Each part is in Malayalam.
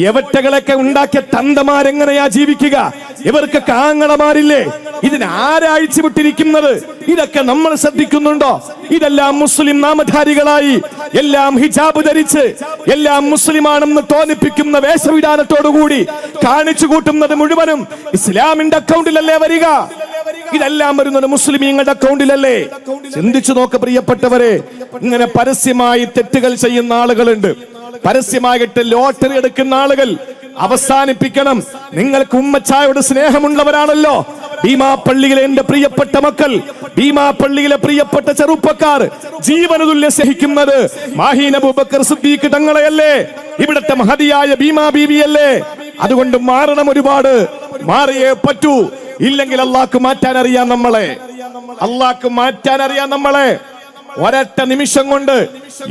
എവറ്റകളൊക്കെ ഉണ്ടാക്കിയ തന്തമാരെങ്ങനെയാ ജീവിക്കുക? ഇവർക്ക് കാങ്ങളമാരില്ലേ? ഇതിനാരാഴ്ച വിട്ടിരിക്കുന്നത്? ഇതൊക്കെ നമ്മൾ ശ്രദ്ധിക്കുന്നുണ്ടോ? ഇതെല്ലാം മുസ്ലിം നാമധാരികളായി, എല്ലാം ഹിജാബ് ധരിച്ച്, എല്ലാം മുസ്ലിമാണെന്ന് തോന്നിപ്പിക്കുന്ന വേഷവിധാനത്തോടുകൂടി കാണിച്ചു കൂട്ടുന്നത് മുഴുവനും ഇസ്ലാമിന്റെ അക്കൗണ്ടിലല്ലേ വരിക? ഇതെല്ലാം വരുന്നത് മുസ്ലിമീങ്ങളുടെ അക്കൗണ്ടിലല്ലേ? ചിന്തിച്ചു നോക്ക് പ്രിയപ്പെട്ടവരെ. ഇങ്ങനെ പരസ്യമായി തെറ്റുകൾ ചെയ്യുന്ന ആളുകളുണ്ട്. പരസ്യമായിട്ട് ലോട്ടറി എടുക്കുന്ന ആളുകൾ അവസാനിപ്പിക്കണം. നിങ്ങൾക്ക് ഉമ്മച്ചായോട് സ്നേഹമുള്ളവരാണല്ലോ. ഭീമാപ്പള്ളിയിലെ എന്റെ പ്രിയപ്പെട്ട മക്കൾ, ഭീമാപ്പള്ളിയിലെ പ്രിയപ്പെട്ട ചെറുപ്പക്കാർ ജീവനതുല്യ സ്നേഹിക്കുന്നത് മാഹീൻ അബൂബക്കർ സിദ്ദീഖ് തങ്ങളെയല്ലേ? ഇവിടത്തെ മഹതിയായ ഭീമാ ബീവിയല്ലേ? അതുകൊണ്ട് മാറണം, ഒരുപാട് മാറിയേ പറ്റൂ. ഇല്ലെങ്കിൽ അള്ളാഹ്ക്ക് മാറ്റാൻ അറിയാം നമ്മളെ, അള്ളാഹ്ക്ക് മാറ്റാൻ അറിയാം നമ്മളെ. ഒരൊറ്റ നിമിഷം കൊണ്ട്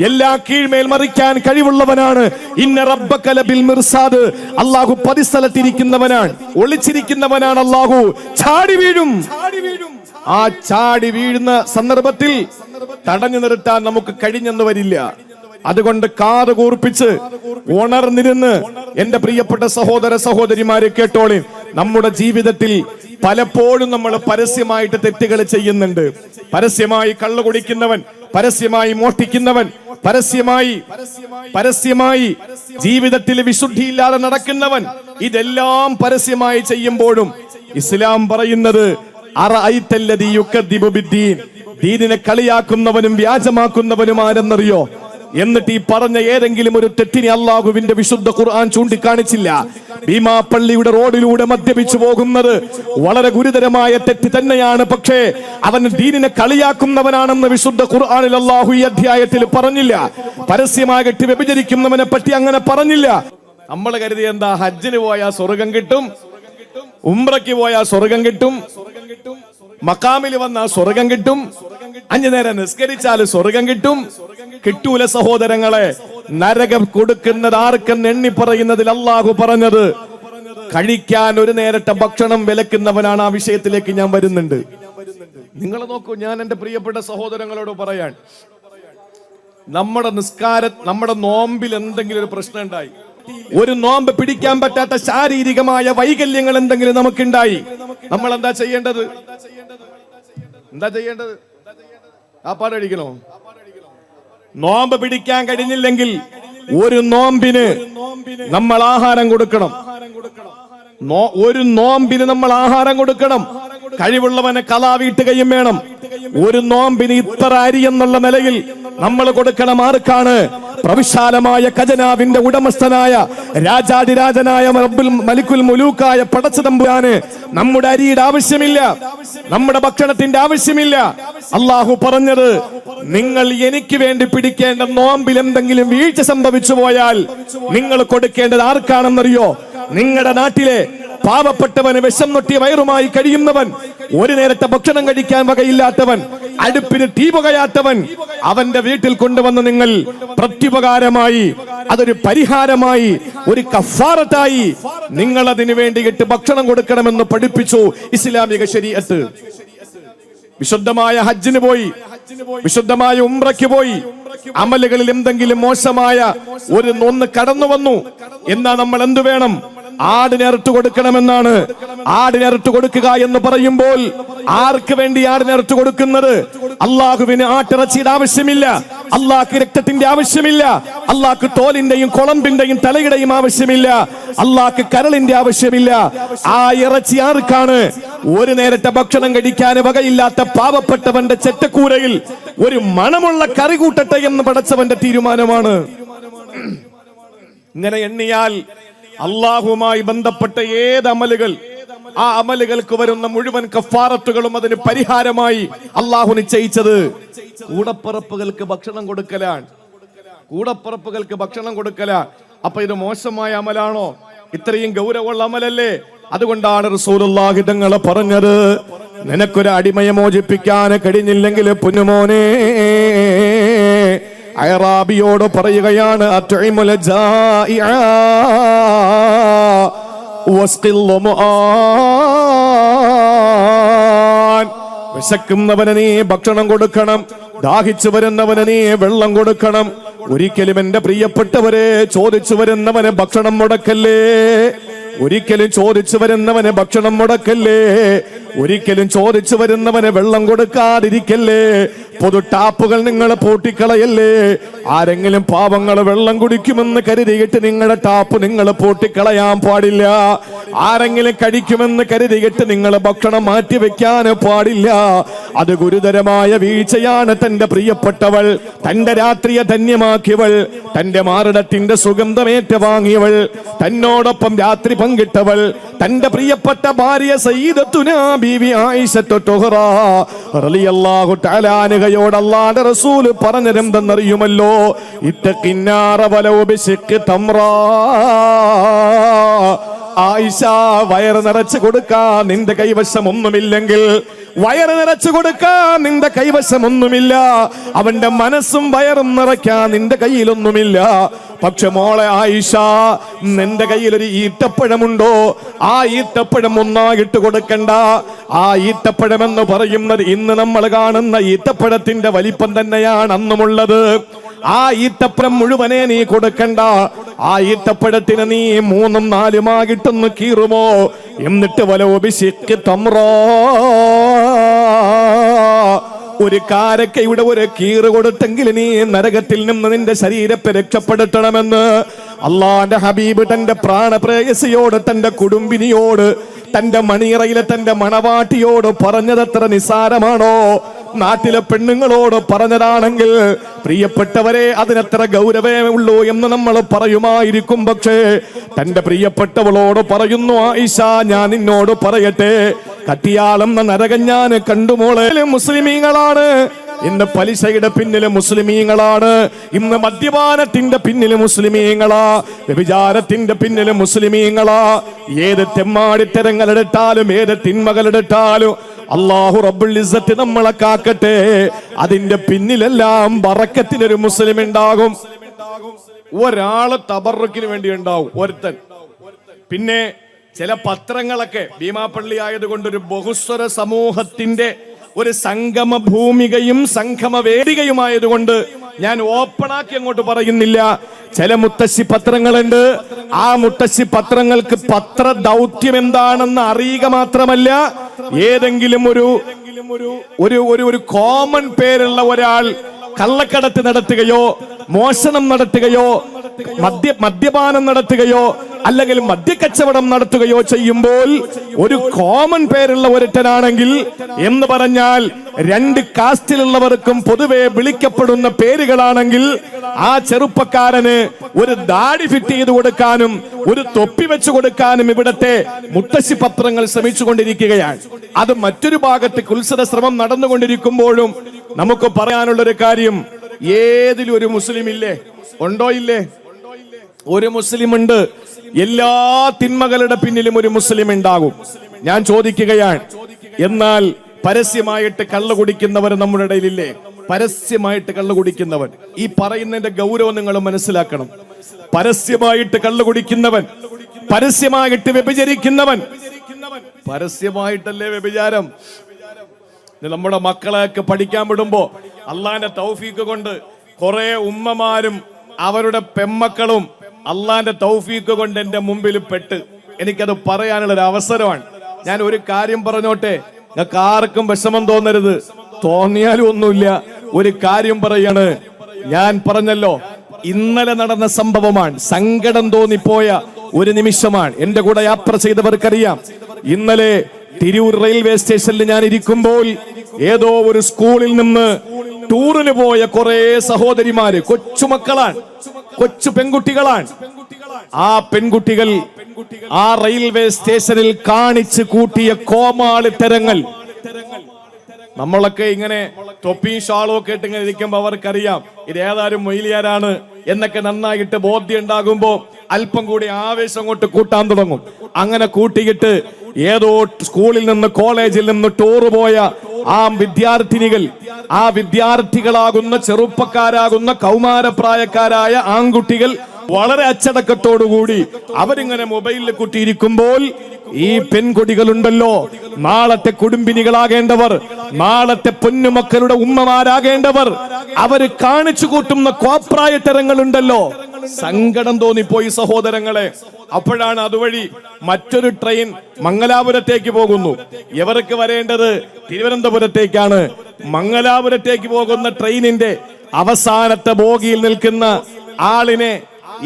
എല്ലാ കീഴ്മേൽ മറിക്കാൻ കഴിവുള്ളവനാണ്. ഇന്ന റബ്ബക ലബിൽ മിർസാദ്. അല്ലാഹു പരിസ്ഥലത്തിരിക്കുന്നവനാണ്, ഒളിച്ചിരിക്കുന്നവനാണ്. അല്ലാഹു ചാടി വീഴും. ആ ചാടി വീഴുന്ന സന്ദർഭത്തിൽ തടഞ്ഞു നിർത്താൻ നമുക്ക് കഴിഞ്ഞെന്ന് വരില്ല. അതുകൊണ്ട് കാത് കൂർപ്പിച്ച് ഉണർന്നിരുന്ന് എന്റെ പ്രിയപ്പെട്ട സഹോദര സഹോദരിമാരെ കേട്ടോളി. നമ്മുടെ ജീവിതത്തിൽ പലപ്പോഴും നമ്മൾ പരസ്യമായിട്ട് തെറ്റുകൾ ചെയ്യുന്നുണ്ട്. പരസ്യമായി കള്ളു കുടിക്കുന്നവൻ, പരസ്യമായി മോഷ്ടിക്കുന്നവൻ, പരസ്യമായി ജീവിതത്തിൽ വിശുദ്ധിയില്ലാതെ നടക്കുന്നവൻ, ഇതെല്ലാം പരസ്യമായി ചെയ്യുമ്പോഴും ഇസ്ലാം പറയുന്നത് അറഅയ്തല്ലദീ യുകദ്ദിബു ബിദ്ദീൻ, ദീനിനെ കളിയാക്കുന്നവനും വ്യാജമാക്കുന്നവനും ആരെന്നറിയോ? എന്നിട്ട് ഈ പറഞ്ഞ ഏതെങ്കിലും ഒരു തെറ്റിനെ അള്ളാഹുവിന്റെ വിശുദ്ധ ഖുർആൻ ചൂണ്ടിക്കാണിച്ചില്ല. ഭീമാപ്പള്ളിയുടെ റോഡിലൂടെ മദ്യപിച്ചു പോകുന്നത് വളരെ ഗുരുതരമായ തെറ്റ് തന്നെയാണ്. പക്ഷേ അവൻ ദീനിനെ കളിയാക്കുന്നവനാണെന്ന് വിശുദ്ധ ഖുർആനിൽ അള്ളാഹു ഈ അധ്യായത്തിൽ പറഞ്ഞില്ല. പരസ്യമായിട്ട് വ്യഭിചരിക്കുന്നവനെ പറ്റി അങ്ങനെ പറഞ്ഞില്ല. നമ്മൾ കരുതി എന്താ, ഹജ്ജിന് പോയാൽ സ്വർഗം കിട്ടും, ഉംറയ്ക്ക് പോയാൽ സ്വർഗം കിട്ടും, മക്കാമിൽ വന്നാൽ സ്വർഗം കിട്ടും, 5 നേരം നിസ്കരിച്ചാൽ സ്വർഗം കിട്ടും. കിട്ടൂല സഹോദരങ്ങളെ. നരകം കൊടുക്കുന്നത് ആർക്കെന്ന് എണ്ണി പറയുന്നതിൽ അള്ളാഹു പറഞ്ഞത് കഴിക്കാൻ ഒരു നേരത്തെ ഭക്ഷണം വിലക്കുന്നവനാണ്. ആ വിഷയത്തിലേക്ക് ഞാൻ വരുന്നുണ്ട്. നിങ്ങൾ നോക്കൂ, ഞാൻ എന്റെ പ്രിയപ്പെട്ട സഹോദരങ്ങളോട് പറയാൻ, നമ്മുടെ നോമ്പിൽ എന്തെങ്കിലും ഒരു പ്രശ്നം ഉണ്ടായി, ഒരു നോമ്പ് പിടിക്കാൻ പറ്റാത്ത ശാരീരികമായ വൈകല്യങ്ങൾ എന്തെങ്കിലും നമുക്കുണ്ടായി, നമ്മൾ എന്താ ചെയ്യേണ്ടത്? ആ പാടടിക്കണോ? നോമ്പ് പിടിക്കാൻ കഴിഞ്ഞില്ലെങ്കിൽ ഒരു നോമ്പിന് നമ്മൾ ആഹാരം കൊടുക്കണം. ഒരു നോമ്പിന് നമ്മൾ ആഹാരം കൊടുക്കണം. കഴിവുള്ളവനെ കലാ വീട്ടുകയും വേണം. ഒരു നോമ്പിന് ഇത്ര അരി എന്നുള്ള നിലയിൽ നമ്മൾ കൊടുക്കണം. ആർക്കാണ്? പ്രവിശാലമായ ഖജനാവിന്റെ ഉടമസ്ഥനായ രാജാതിരാജനായ റബ്ബുൽ മലിക്കുൽ മുലൂക്കായ പടച്ചതമ്പുരാന് നമ്മുടെ അരിയുടെ ആവശ്യമില്ല, നമ്മുടെ ഭക്ഷണത്തിന്റെ ആവശ്യമില്ല. അള്ളാഹു പറഞ്ഞത്, നിങ്ങൾ എനിക്ക് വേണ്ടി പിടിക്കേണ്ട നോമ്പിൽ എന്തെങ്കിലും വീഴ്ച സംഭവിച്ചു പോയാൽ നിങ്ങൾ കൊടുക്കേണ്ടത് ആർക്കാണെന്നറിയോ? നിങ്ങളുടെ നാട്ടിലെ പാവപ്പെട്ടവന്, വിഷം നൊട്ടിയ വയറുമായി കഴിയുന്നവൻ, ഒരു നേരത്തെ ഭക്ഷണം കഴിക്കാൻ വകയില്ലാത്തവൻ, അടുപ്പിന് തീ പുകയാത്തവൻ, അവന്റെ വീട്ടിൽ കൊണ്ടുവന്ന് നിങ്ങൾ പ്രത്യുപകാരമായി, അതൊരു പരിഹാരമായി, ഒരു കഫാറത്തായി നിങ്ങൾ അതിനു വേണ്ടിയിട്ട് ഭക്ഷണം കൊടുക്കണമെന്ന് പഠിപ്പിച്ചു ഇസ്ലാമിക ശരീഅത്ത്. വിശുദ്ധമായ ഹജ്ജിന് പോയി, വിശുദ്ധമായ ഉംറയ്ക്ക് പോയി, അമലുകളിൽ എന്തെങ്കിലും മോശമായ ഒന്ന് കടന്നു വന്നു എന്നാ നമ്മൾ എന്തു വേണം? ആടിനറുത്ത് കൊടുക്കണമെന്നാണ്. ആടിനറുത്ത് കൊടുക്കുക എന്ന് പറയുമ്പോൾ ആർക്ക് വേണ്ടി ആടിനറുത്ത് കൊടുക്കുന്നത്? അള്ളാഹുവിന് ആട്ടിറച്ചിയുടെ ആവശ്യമില്ല, അള്ളാഹ്ക്ക് രക്തത്തിന്റെ ആവശ്യമില്ല, അള്ളാഹ്ക്ക് തോലിന്റെയും കുളമ്പിന്റെയും തലയുടെയും ആവശ്യമില്ല, അള്ളാഹ്ക്ക് കരളിന്റെ ആവശ്യമില്ല. ആ ഇറച്ചി ആർക്കാണ്? ഒരു നേരത്തെ ഭക്ഷണം കഴിക്കാൻ വകയില്ലാത്ത പാവപ്പെട്ടവന്റെ ചെറ്റക്കൂരയിൽ ഒരു മണമുള്ള കറി കൂട്ടട്ടെ എന്ന് പടച്ചവന്റെ തീരുമാനമാണ്. ഇങ്ങനെ എണ്ണിയാൽ അള്ളാഹുമായി ബന്ധപ്പെട്ട ഏത് അമലുകൾ, ആ അമലുകൾക്ക് വരുന്ന മുഴുവൻ കഫാറത്തുകളും അതിന് പരിഹാരമായി അള്ളാഹു നിശ്ചയിച്ചത് കൂടപ്പറപ്പുകൾക്ക് ഭക്ഷണം കൊടുക്കലാണ്. കൂടപ്പറപ്പുകൾക്ക് ഭക്ഷണം കൊടുക്കലാ. അപ്പൊ ഇത് മോശമായ അമലാണോ? ഇത്രയും ഗൗരവമുള്ള അമലല്ലേ? അതുകൊണ്ടാണ് റസൂലുള്ളാഹി തങ്ങളെ പറഞ്ഞത്, നിനക്കൊരു അടിമയെ മോചിപ്പിക്കാൻ കഴിഞ്ഞില്ലെങ്കിൽ പൊന്നുമോനെ, അയറാബിയോട് പറയുകയാണ്, അത്ഇമുൽ ജാഇഅ വസ്ഖിൽ ളുമുആൻ, വിശക്കുന്നവന് നീ ഭക്ഷണം കൊടുക്കണം, ദാഹിച്ചു വരുന്നവന് നീ വെള്ളം കൊടുക്കണം, ഒരിക്കലും എന്റെ പ്രിയപ്പെട്ടവരെ ചോദിച്ചു വരുന്നവന് ഭക്ഷണം മുടക്കല്ലേ, ഒരിക്കലും ചോദിച്ചു വരുന്നവന് ഭക്ഷണം മുടക്കല്ലേ, ഒരിക്കലും ചോദിച്ചു വരുന്നവന് വെള്ളം കൊടുക്കാതിരിക്കല്ലേ, പൊതു ടാപ്പുകൾ നിങ്ങൾ പൂട്ടിക്കളയല്ലേ. ആരെങ്കിലും പാവങ്ങൾ വെള്ളം കുടിക്കുമെന്ന് കരുതിയിട്ട് നിങ്ങളുടെ ടാപ്പ് നിങ്ങൾ പൂട്ടിക്കളയാൻ പാടില്ല. ആരെങ്കിലും കഴിക്കുമെന്ന് കരുതിയിട്ട് നിങ്ങൾ ഭക്ഷണം മാറ്റി വെക്കാൻ പാടില്ല. അത് ഗുരുതരമായ വീഴ്ചയാണ്. തന്റെ പ്രിയപ്പെട്ടവൾ, തന്റെ രാത്രിയെ ധന്യമാക്കിയവൾ, തന്റെ മാറിടത്തിന്റെ സുഗന്ധമേറ്റ് വാങ്ങിയവൾ, തന്നോടൊപ്പം രാത്രി പങ്കിട്ടവൾ, തന്റെ പ്രിയപ്പെട്ട ഭാര്യ സയ്യിദത്തുനാ ബീവി ആയിഷത്തു തുഹ്റ റളിയല്ലാഹു തആല അൻഹയോട് അല്ലാഹുവിന്റെ റസൂൽ പറഞ്ഞതെന്തെന്നറിയുമല്ലോ? ഇത്തഖിന്നാറ വലൗ ബിശിഖ് തംറാ. ആയിഷ, വയറ് നിറച്ചു കൊടുക്കാൻ നിന്റെ കൈവശം ഒന്നുമില്ലെങ്കിൽ, വയറ് നിറച്ചു കൊടുക്കാൻ നിന്റെ കൈവശം ഒന്നുമില്ല, അവന്റെ മനസ്സും വയറും നിറയ്ക്കാൻ നിന്റെ കയ്യിലൊന്നുമില്ല. പക്ഷെ മോളെ ആയിഷ, നിന്റെ കയ്യിൽ ഒരു ഈത്തപ്പഴമുണ്ടോ? ആ ഈത്തപ്പഴം ഒന്നായിട്ട് കൊടുക്കണ്ട. ആ ഈത്തപ്പഴം എന്ന് പറയുന്നത് ഇന്ന് നമ്മൾ കാണുന്ന ഈത്തപ്പഴത്തിന്റെ വലിപ്പം തന്നെയാണ് അന്നുമുള്ളത്. ആ ഈത്തപ്പഴം മുഴുവനെ നീ കൊടുക്കണ്ട. ആ ഈത്തപ്പഴത്തിന് നീ 3ഉം 4ഉമായിട്ടൊന്ന് കീറുമോ? എന്നിട്ട് വലോബിശിക്ക് തമ്രോ, ഒരു കാരക്കയുടെ ഒരു കീറ് കൊടുത്തെങ്കിൽ നീ നരകത്തിൽ നിന്ന് നിന്റെ ശരീരത്തെ രക്ഷപ്പെടുത്തണമെന്ന് അള്ളാന്റെ ഹബീബ് തന്റെ പ്രാണപ്രേയസിയോട്, തന്റെ കുടുംബിനിയോട്, തന്റെ മണിയറയിലെ തന്റെ മണവാട്ടിയോട് പറഞ്ഞതത്ര നിസാരമാണോ? നാട്ടിലെ പെണ്ണുങ്ങളോട് പറഞ്ഞതാണെങ്കിൽ പ്രിയപ്പെട്ടവരെ അതിനത്ര ഗൗരവമേ ഉള്ളൂ എന്ന് നമ്മൾ പറയുമായിരിക്കും. പക്ഷേ തന്റെ പ്രിയപ്പെട്ടവളോട് പറയുന്നു, ആയിഷ, ഞാൻ നിന്നോട് പറയട്ടെ, കത്തിയാളെന്ന നരകം ഞാൻ കണ്ടുമോളെ. മുസ്ലിമീങ്ങളാണ് ഇന്ന് പലിശയുടെ പിന്നില്, മുസ്ലിമീങ്ങളാണ് ഇന്ന് മദ്യപാനത്തിന്റെ പിന്നില്, മുസ്ലിമീങ്ങളാ വ്യഭിചാരത്തിന്റെ പിന്നില്, മുസ്ലിമീങ്ങളാ. ഏത് തെമ്മാടിത്തരങ്ങളെടുത്താലും ഏത് തിന്മകളെടുത്താലും അല്ലാഹു റബ്ബുൽ ഇസ്സത്ത് നമ്മളെ കാക്കട്ടെ. അതിന്റെ പിന്നിലെല്ലാം ബറക്കത്തിനൊരു മുസ്ലിം ഉണ്ടാകും. ഒരാള് തബറുക്കിന് വേണ്ടി ഉണ്ടാവും, ഒരുത്തൻ. പിന്നെ ചില പത്രങ്ങളൊക്കെ ഭീമാപ്പള്ളി ആയതുകൊണ്ട് ഒരു ബഹുസ്വര സമൂഹത്തിന്റെ ഒരു സംഗമ ഭൂമികയും സംഗമ വേദികയുമായതുകൊണ്ട് ഞാൻ ഓപ്പണാക്കി അങ്ങോട്ട് പറയുന്നില്ല. ചില മുത്തശ്ശി പത്രങ്ങളുണ്ട്. ആ മുത്തശ്ശി പത്രങ്ങൾക്ക് പത്ര ദൗത്യം എന്താണെന്ന് അറിയുക മാത്രമല്ല, ഏതെങ്കിലും ഒരു കോമൺ പേരുള്ള ഒരാൾ കള്ളക്കടത്ത് നടത്തുകയോ മോഷണം നടത്തുകയോ മദ്യപാനം നടത്തുകയോ അല്ലെങ്കിൽ മദ്യക്കച്ചവടം നടത്തുകയോ ചെയ്യുമ്പോൾ ഒരു കോമൺ പേരുള്ള ഒരുത്തനാണെങ്കിൽ എന്ന് പറഞ്ഞാൽ 2 കാസ്റ്റിലുള്ളവർക്കും പൊതുവെ വിളിക്കപ്പെടുന്ന പേരുകളാണെങ്കിൽ ആ ചെറുപ്പക്കാരന് ഒരു ദാടി ഫിറ്റ് ചെയ്ത് കൊടുക്കാനും ഒരു തൊപ്പി വെച്ചു കൊടുക്കാനും ഇവിടത്തെ മുത്തശ്ശി പത്രങ്ങൾ ശ്രമിച്ചുകൊണ്ടിരിക്കുകയാണ്. അത് മറ്റൊരു ഭാഗത്ത് കുൽസിത ശ്രമം നടന്നുകൊണ്ടിരിക്കുമ്പോഴും നമുക്ക് പറയാനുള്ളൊരു കാര്യം, ഏതിലും ഒരു മുസ്ലിം ഇല്ലേ? ഉണ്ടോ? ഇല്ലേ? ഒരു മുസ്ലിം ഉണ്ട്. എല്ലാ തിന്മകളുടെ പിന്നിലും ഒരു മുസ്ലിം ഉണ്ടാകും. ഞാൻ ചോദിക്കുകയാണ്, എന്നാൽ പരസ്യമായിട്ട് കള്ളു കുടിക്കുന്നവർ നമ്മുടെ ഇടയിലില്ലേ? പരസ്യമായിട്ട് കള്ളു കുടിക്കുന്നവൻ, ഈ പറയുന്നതിന്റെ ഗൗരവം നിങ്ങൾ മനസ്സിലാക്കണം. പരസ്യമായിട്ട് കള്ളു കുടിക്കുന്നവൻ, പരസ്യമായിട്ട് വ്യഭിചരിക്കുന്നവൻ, പരസ്യമായിട്ടല്ലേ വ്യഭിചാരം? നമ്മുടെ മക്കളെയൊക്കെ പഠിക്കാൻ വിടുമ്പോ അള്ളാന്റെ തൗഫീക്ക് കൊണ്ട് കുറെ ഉമ്മമാരും അവരുടെ പെമ്മക്കളും അള്ളാന്റെ തൗഫീക്ക് കൊണ്ട് എന്റെ മുമ്പിൽ പെട്ട്, എനിക്കത് പറയാനുള്ള ഒരു അവസരമാണ്. ഞാൻ ഒരു കാര്യം പറഞ്ഞോട്ടെ, നിങ്ങൾക്ക് ആർക്കും വിഷമം തോന്നരുത്, തോന്നിയാലും ഒന്നുമില്ല. ഒരു കാര്യം പറയാണ്, ഞാൻ പറഞ്ഞല്ലോ ഇന്നലെ നടന്ന സംഭവമാണ്, സങ്കടം തോന്നിപ്പോയ ഒരു നിമിഷമാണ്. എന്റെ കൂടെ യാത്ര ചെയ്തവർക്കറിയാം. ഇന്നലെ തിരൂർ റെയിൽവേ സ്റ്റേഷനിൽ ഞാൻ ഇരിക്കുമ്പോൾ ഏതോ ഒരു സ്കൂളിൽ നിന്ന് ടൂറിന് പോയ കുറെ സഹോദരിമാര്, കൊച്ചുമക്കളാണ്, കൊച്ചു പെൺകുട്ടികളാണ്. ആ പെൺകുട്ടികൾ ആ റെയിൽവേ സ്റ്റേഷനിൽ കാണിച്ചു കൂട്ടിയ കോമാളിത്തരങ്ങൾ, നമ്മളൊക്കെ ഇങ്ങനെ തൊപ്പിയും ഷാളും ഒക്കെ ഇട്ട് ഇങ്ങനെ ഇരിക്കുമ്പോ അവർക്കറിയാം ഇത് ഏതായാലും മൊയ്ലിയാരാണ് എന്നൊക്കെ നന്നായിട്ട് ബോധ്യം ഉണ്ടാകുമ്പോ അല്പം കൂടി ആവേശം കൊണ്ട് കൂട്ടാൻ തുടങ്ങും. അങ്ങനെ കൂട്ടിയിട്ട് ഏതോ സ്കൂളിൽ നിന്ന് കോളേജിൽ നിന്ന് ടൂർ പോയ ആ വിദ്യാർത്ഥിനികൾ, ആ വിദ്യാർത്ഥികളാകുന്ന ചെറുപ്പക്കാരാകുന്ന കൗമാരപ്രായക്കാരായ ആൺകുട്ടികൾ വളരെ അച്ചടക്കത്തോടുകൂടി അവരിങ്ങനെ മൊബൈലിൽ കുട്ടിയിരിക്കുമ്പോൾ ഈ പെൺകുട്ടികളുണ്ടല്ലോ, നാളത്തെ കുടുംബിനികളാകേണ്ടവർ, നാളത്തെ പൊന്നുമക്കളുടെ ഉമ്മമാരാകേണ്ടവർ, അവര് കാണിച്ചു കൂട്ടുന്ന കോപ്രായത്തരങ്ങളുണ്ടല്ലോ, സങ്കടം തോന്നിപ്പോയി സഹോദരങ്ങളെ. അപ്പോഴാണ് അതുവഴി മറ്റൊരു ട്രെയിൻ മംഗലാപുരത്തേക്ക് പോകുന്നു. ഇവർക്ക് വരേണ്ടത് തിരുവനന്തപുരത്തേക്കാണ്. മംഗലാപുരത്തേക്ക് പോകുന്ന ട്രെയിനിന്റെ അവസാനത്തെ ബോഗിയിൽ നിൽക്കുന്ന ആളിനെ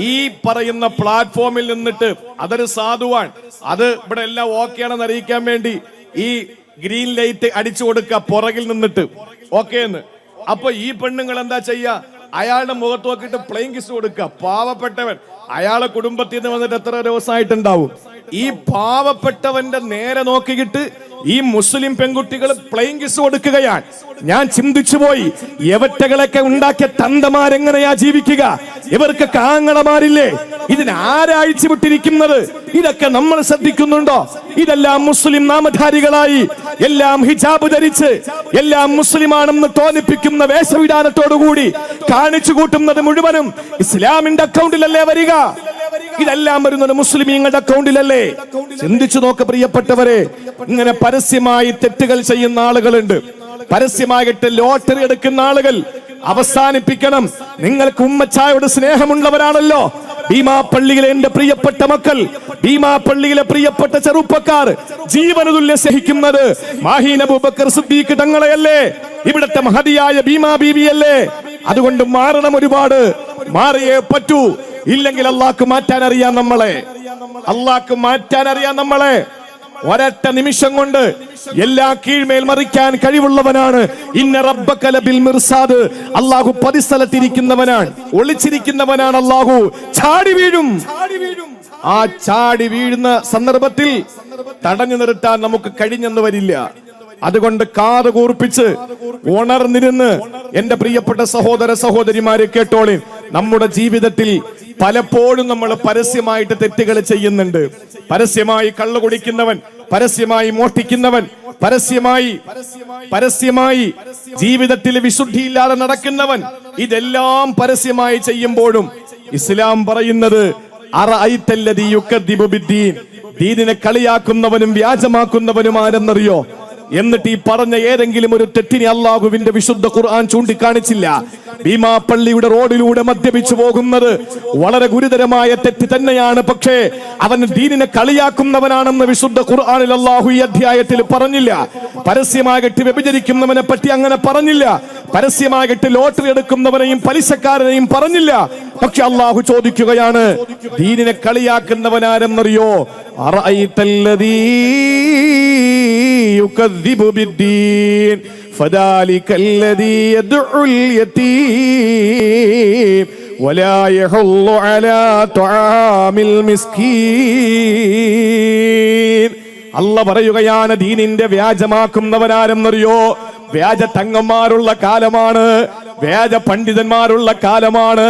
ഈ പറയുന്ന പ്ലാറ്റ്ഫോമിൽ നിന്നിട്ട്, അതൊരു സാധുവാണ്, അത് ഇവിടെ എല്ലാം ഓക്കെ ആണെന്ന് അറിയിക്കാൻ വേണ്ടി ഈ ഗ്രീൻ ലൈറ്റ് അടിച്ചു കൊടുക്കുക പുറകിൽ നിന്നിട്ട്, ഓക്കെ എന്ന്. അപ്പൊ ഈ പെണ്ണുങ്ങൾ എന്താ ചെയ്യാ, അയാളുടെ മുഖത്ത് നോക്കിയിട്ട് പ്ലെയിൻ കിസ് കൊടുക്കുക. പാവപ്പെട്ടവൻ, അയാളെ കുടുംബത്തിൽ നിന്ന് വന്നിട്ട് എത്ര ദിവസമായിട്ടുണ്ടാവും. ഈ പാവപ്പെട്ടവന്റെ നേരെ നോക്കിയിട്ട് ഈ മുസ്ലിം പെൺകുട്ടികൾ പ്ലെയിൻ കിസ് കൊടുക്കുകയാണ്. ഞാൻ ചിന്തിച്ചു പോയി, യവറ്റകളൊക്കെ ഉണ്ടാക്കിയ തന്തമാരെങ്ങനെയാ ജീവിക്കുക? ഇവർക്ക് കാങ്ങളമാരില്ലേ? ഇതിനാരാഴ്ച വിട്ടിരിക്കുന്നത്? ഇതൊക്കെ നമ്മൾ ശ്രദ്ധിക്കുന്നുണ്ടോ? ഇതെല്ലാം മുസ്ലിം നാമധാരികളായി, എല്ലാം ഹിജാബ് ധരിച്ച്, എല്ലാം മുസ്ലിമാണെന്ന് തോന്നിപ്പിക്കുന്ന വേഷവിധാനത്തോടുകൂടി കാണിച്ചു കൂട്ടുന്നത് മുഴുവനും ഇസ്ലാമിന്റെ അക്കൗണ്ടിലല്ലേ വരിക? ഇതെല്ലാം വരുന്നത് മുസ്ലിമീങ്ങളുടെ അക്കൗണ്ടിലല്ലേ? ചിന്തിച്ചു നോക്ക് പ്രിയപ്പെട്ടവരെ. ഇങ്ങനെ പരസ്യമായി തെറ്റുകൾ ചെയ്യുന്ന ആളുകളുണ്ട്, പരസ്യമായിട്ട് ലോട്ടറി എടുക്കുന്ന ആളുകൾ. അവസാനിപ്പിക്കണം. നിങ്ങൾക്ക് ഉമ്മച്ചായോട് സ്നേഹമുള്ളവരാണല്ലോ. ഭീമാപ്പള്ളിയിലെ എന്റെ പ്രിയപ്പെട്ട മക്കൾ, ഭീമാപ്പള്ളിയിലെ പ്രിയപ്പെട്ട ചെറുപ്പക്കാർ ജീവനതുല്യ സ്നേഹിക്കുന്നത് മാഹീൻ അബൂബക്കർ സിദ്ദീഖ് തങ്ങളെയല്ലേ? ഇവിടത്തെ മഹതിയായ ഭീമാ ബീവിയല്ലേ? അതുകൊണ്ട് മാറണം, ഒരുപാട് മാറിയേ പറ്റൂ. ഇല്ലെങ്കിൽ അള്ളാഹ്ക്ക് മാറ്റാൻ അറിയാം നമ്മളെ, അള്ളാഹ്ക്ക് മാറ്റാൻ അറിയാം നമ്മളെ. ഒരൊറ്റ നിമിഷം കൊണ്ട് എല്ലാ കീഴ്മേൽ മറിക്കാൻ കഴിവുള്ളവനാണ്. ഇന്ന റബ്ബക ലബിൽ മിർസാദ്. അല്ലാഹു പതിസ്ഥലത്തിരിക്കുന്നവനാണ്, ഒളിച്ചിരിക്കുന്നവനാണ്. അല്ലാഹു ചാടി വീഴും. ആ ചാടി വീഴുന്ന സന്ദർഭത്തിൽ തടഞ്ഞു നിർത്താൻ നമുക്ക് കഴിഞ്ഞെന്ന് വരില്ല. അതുകൊണ്ട് കാത് കൂർപ്പിച്ച് ഉണർന്നിരുന്ന് എന്റെ പ്രിയപ്പെട്ട സഹോദര സഹോദരിമാരെ കേട്ടോളി. നമ്മുടെ ജീവിതത്തിൽ പലപ്പോഴും നമ്മൾ പരസ്യമായിട്ട് തെറ്റുകൾ ചെയ്യുന്നുണ്ട്. പരസ്യമായി കള്ളു കുടിക്കുന്നവൻ, പരസ്യമായി മോഷ്ടിക്കുന്നവൻ, പരസ്യമായി ജീവിതത്തിൽ വിശുദ്ധിയില്ലാതെ നടക്കുന്നവൻ, ഇതെല്ലാം പരസ്യമായി ചെയ്യുമ്പോഴും ഇസ്ലാം പറയുന്നത് അറഅയ്തല്ലദീ യുകദ്ദിബു ബിദ്ദീൻ, ദീനിനെ കളിയാക്കുന്നവനും വ്യാജമാക്കുന്നവനും ആരെന്നറിയോ? എന്നിട്ട് ഈ പറഞ്ഞ ഏതെങ്കിലും ഒരു തെറ്റിനെ അള്ളാഹുവിന്റെ വിശുദ്ധ ഖുർആൻ ചൂണ്ടിക്കാണിച്ചില്ല. ഭീമാപ്പള്ളിയുടെ റോഡിലൂടെ മദ്യപിച്ചു പോകുന്നത് വളരെ ഗുരുതരമായ തെറ്റ് തന്നെയാണ്. പക്ഷേ അവൻ ദീനിനെ കളിയാക്കുന്നവനാണെന്ന് വിശുദ്ധ ഖുർആനിൽ അള്ളാഹു ഈ അധ്യായത്തിൽ പറഞ്ഞില്ല. പരസ്യമായിട്ട് വ്യഭിചരിക്കുന്നവനെ പറ്റി അങ്ങനെ പറഞ്ഞില്ല. പരസ്യമായിട്ട് ലോട്ടറി എടുക്കുന്നവനെയും പലിശക്കാരനെയും പറഞ്ഞില്ല. പക്ഷെ അള്ളാഹു ചോദിക്കുകയാണ്, ദീനിനെ കളിയാക്കുന്നവനാരെന്നറിയോ? അറഅയ്തല്ലദീ യുകദ്ദിബു ബിദ്ദീൻ ഫദാലിക അല്ലദീ യദ്ഉൽ യതീം വലാ യഹുല്ലു അലാ തുആമിൽ മിസ്കീൻ. അല്ലാഹ് പറയുകയാണ്, ദീനിന്റെ വ്യാജമാക്കുന്നവനാരെന്നറിയോ? വ്യാജ തങ്ങന്മാരുള്ള കാലമാണ്, വ്യാജ പണ്ഡിതന്മാരുള്ള കാലമാണ്,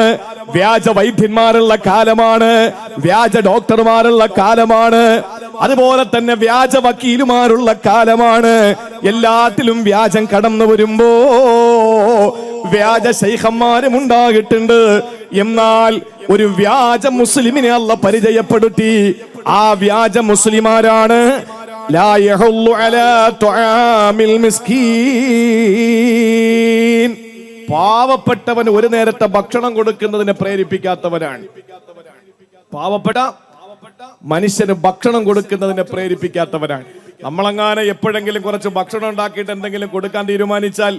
വ്യാജ വൈദ്യന്മാരുള്ള കാലമാണ്, വ്യാജ ഡോക്ടർമാരുള്ള കാലമാണ്, അതുപോലെ തന്നെ വ്യാജ വക്കീലുമാരുള്ള കാലമാണ്. എല്ലാത്തിലും വ്യാജം കടന്നു വരുമ്പോ വ്യാജ ശൈഖന്മാരും ഉണ്ടായിട്ടുണ്ട്. എന്നാൽ ഒരു വ്യാജ മുസ്ലിമിനെ അല്ലാഹ് പരിചയപ്പെടുത്തി. ആ വ്യാജ മുസ്ലിമാരാണ് ലാ യഹുല്ലു അലാ തുആമിൽ മിസ്കീൻ. പാവപ്പെട്ടവൻ ഒരു നേരത്തെ ഭക്ഷണം കൊടുക്കുന്നതിനെ പ്രേരിപ്പിക്കാത്തവരാണ്. പാവപ്പെട്ട മനുഷ്യന് ഭക്ഷണം കൊടുക്കുന്നതിനെ പ്രേരിപ്പിക്കാത്തവരാണ്. നമ്മളങ്ങനെ എപ്പോഴെങ്കിലും കുറച്ച് ഭക്ഷണം ഉണ്ടാക്കിയിട്ട് എന്തെങ്കിലും കൊടുക്കാൻ തീരുമാനിച്ചാൽ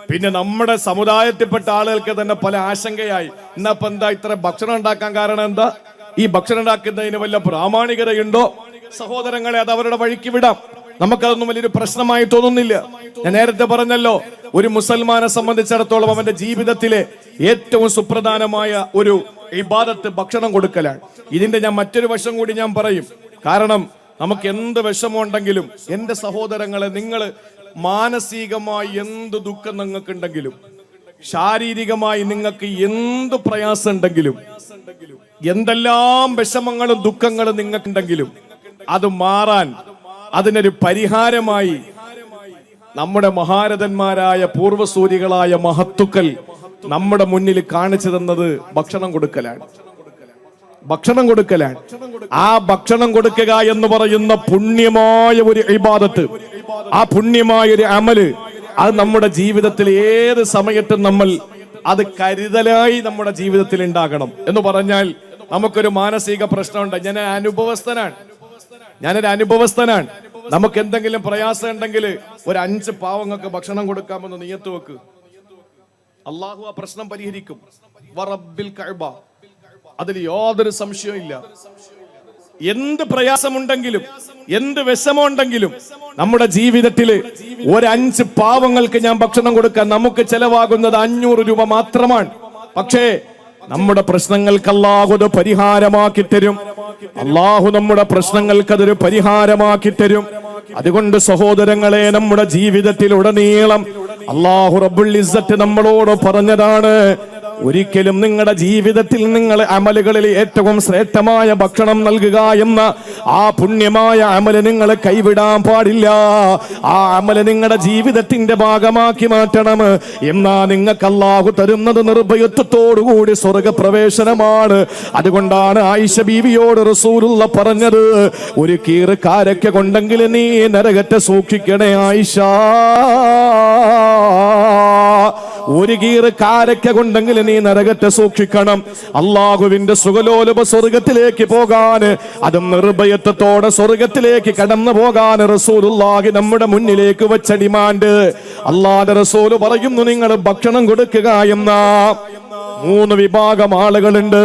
പിന്നെ നമ്മുടെ സമുദായത്തിൽപ്പെട്ട ആളുകൾക്ക് തന്നെ പല ആശങ്കയായി. ഇന്നപ്പോ എന്താ ഇത്ര ഭക്ഷണം ഉണ്ടാക്കാൻ കാരണം എന്താ? ഈ ഭക്ഷണം ഉണ്ടാക്കുന്നതിന് വല്ല പ്രാമാണികതയുണ്ടോ? സഹോദരങ്ങളെ, അത് അവരുടെ വഴിക്ക് വിടാം. നമുക്കതൊന്നും വലിയൊരു പ്രശ്നമായി തോന്നുന്നില്ല. ഞാൻ നേരത്തെ പറഞ്ഞല്ലോ, ഒരു മുസൽമാനെ സംബന്ധിച്ചിടത്തോളം അവന്റെ ജീവിതത്തിലെ ഏറ്റവും സുപ്രധാനമായ ഒരു ഇബാദത്ത് ഭക്ഷണം കൊടുക്കലാണ്. ഇതിന്റെ ഞാൻ മറ്റൊരു വശം കൂടി ഞാൻ പറയും. കാരണം നമുക്ക് എന്ത് വിഷമമുണ്ടെങ്കിലും എന്റെ സഹോദരങ്ങളെ, നിങ്ങൾ മാനസികമായി എന്ത് ദുഃഖം നിങ്ങൾക്കുണ്ടെങ്കിലും, ശാരീരികമായി നിങ്ങൾക്ക് എന്ത് പ്രയാസം ഉണ്ടെങ്കിലും, എന്തെല്ലാം വിഷമങ്ങളും ദുഃഖങ്ങളും നിങ്ങൾക്കുണ്ടെങ്കിലും, അത് മാറാൻ അതിനൊരു പരിഹാരമായി നമ്മുടെ മഹാരഥന്മാരായ പൂർവസൂരികളായ മഹത്തുക്കൾ നമ്മുടെ മുന്നിൽ കാണിച്ചു തന്നത് ഭക്ഷണം കൊടുക്കലാണ്. ഭക്ഷണം കൊടുക്കലാണ്. ആ ഭക്ഷണം കൊടുക്കുക എന്ന് പറയുന്ന പുണ്യമായ ഒരു ഇബാദത്ത്, ആ പുണ്യമായ ഒരു അമല്, അത് നമ്മുടെ ജീവിതത്തിൽ ഏത് സമയത്തും നമ്മൾ അത് കരുതലായി നമ്മുടെ ജീവിതത്തിൽ ഉണ്ടാകണം. എന്ന് പറഞ്ഞാൽ നമുക്കൊരു മാനസിക പ്രശ്നമുണ്ട്. ഞാനൊരു അനുഭവസ്ഥനാണ്. നമുക്ക് എന്തെങ്കിലും പ്രയാസം ഉണ്ടെങ്കിൽ ഒരു 5 പാവങ്ങൾക്ക് ഭക്ഷണം കൊടുക്കാമെന്ന് നിയത്ത് വെക്ക്. അള്ളാഹു ആ പ്രശ്നം പരിഹരിക്കും. വറബ്ബിൽ കഅബ, അതിൽ യാതൊരു സംശയവും ഇല്ല. എന്ത് പ്രയാസമുണ്ടെങ്കിലും എന്ത് വിഷമമുണ്ടെങ്കിലും നമ്മുടെ ജീവിതത്തിൽ ഒരു 5 പാവങ്ങൾക്ക് ഞാൻ ഭക്ഷണം കൊടുക്കാൻ നമുക്ക് ചെലവാകുന്നത് 500 രൂപ മാത്രമാണ്. പക്ഷേ നമ്മുടെ പ്രശ്നങ്ങൾക്ക് അല്ലാഹു അത് പരിഹാരമാക്കി തരും. അല്ലാഹു നമ്മുടെ പ്രശ്നങ്ങൾക്ക് അതൊരു പരിഹാരമാക്കി തരും. അതുകൊണ്ട് സഹോദരങ്ങളെ, നമ്മുടെ ജീവിതത്തിൽ ഉടനീളം അല്ലാഹു റബ്ബുൽ ഇസ്സത്ത് നമ്മളോട് പറഞ്ഞതാണ്, ഒരിക്കലും നിങ്ങളുടെ ജീവിതത്തിൽ നിങ്ങൾ അമലുകളിൽ ഏറ്റവും ശ്രേഷ്ഠമായ ഭക്ഷണം നൽകുക എന്ന ആ പുണ്യമായ അമല് നിങ്ങൾ കൈവിടാൻ പാടില്ല. ആ അമല് നിങ്ങളുടെ ജീവിതത്തിന്റെ ഭാഗമാക്കി മാറ്റണം. എന്നാ നിങ്ങൾക്ക് അല്ലാഹു തരുന്നത് നിർഭയത്വത്തോടുകൂടി സ്വർഗപ്രവേശനമാണ്. അതുകൊണ്ടാണ് ആയിഷ ബീവിയോട് റസൂലുള്ള പറഞ്ഞത്, ഒരു കീറ് കാരക്ക കൊണ്ടെങ്കിൽ നീ നരകത്തെ സൂക്ഷിക്കണേ ആയിഷ. ഒരു കീറ് കാരക്ക കൊണ്ടെങ്കിൽ നീ നരകത്തെ സൂക്ഷിക്കണം. അള്ളാഹുവിന്റെ സുഖലോലുപ സ്വർഗത്തിലേക്ക് പോകാൻ, അതും നിർഭയത്വത്തോടെ സ്വർഗത്തിലേക്ക് കടന്നു പോകാൻ റസൂലുള്ളാഹി നമ്മുടെ മുന്നിലേക്ക് വെച്ച ഡിമാൻഡ്. അല്ലാഹുവിന്റെ റസൂൽ പറയുന്നു, നിങ്ങൾ ഭക്ഷണം കൊടുക്കുക എന്ന 3 വിഭാഗം ആളുകളുണ്ട്.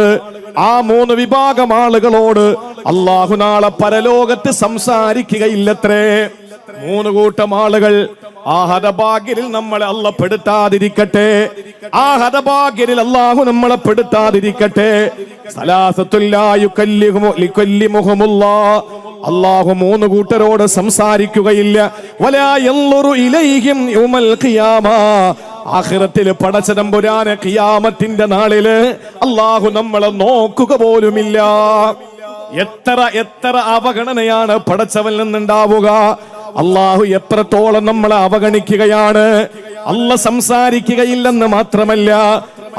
ആ 3 വിഭാഗം ആളുകളോട് അള്ളാഹു നാളെ പരലോകത്ത് സംസാരിക്കുകയില്ലത്രേ. 3 കൂട്ടം ആളുകൾ. ആ ഹതഭാഗ്യരിൽ നമ്മളെ അല്ലാഹു പെടുത്താതിരിക്കട്ടെ. ആ ഹതഭാഗ്യരിൽ അല്ലാഹു നമ്മളെ പെടുത്താതിരിക്കട്ടെ. അല്ലാഹു 3 കൂട്ടരോട് സംസാരിക്കുകയില്ല. വലാ യൻളുറു ഇലൈഹിം യൗമൽ ഖിയാമ. ആഖിറത്തിൽ പടച്ചതമ്പുരാനെ ഖിയാമത്തിന്റെ നാളില് അല്ലാഹു നമ്മളെ നോക്കുക പോലുമില്ല. എത്ര അവഗണനയാണ് പടച്ചവൻ നിന്നുണ്ടാവുക. അള്ളാഹു എത്രത്തോളം നമ്മളെ അവഗണിക്കുകയാണ്. അല്ലാഹു സംസാരിക്കുകയില്ലെന്ന് മാത്രമല്ല,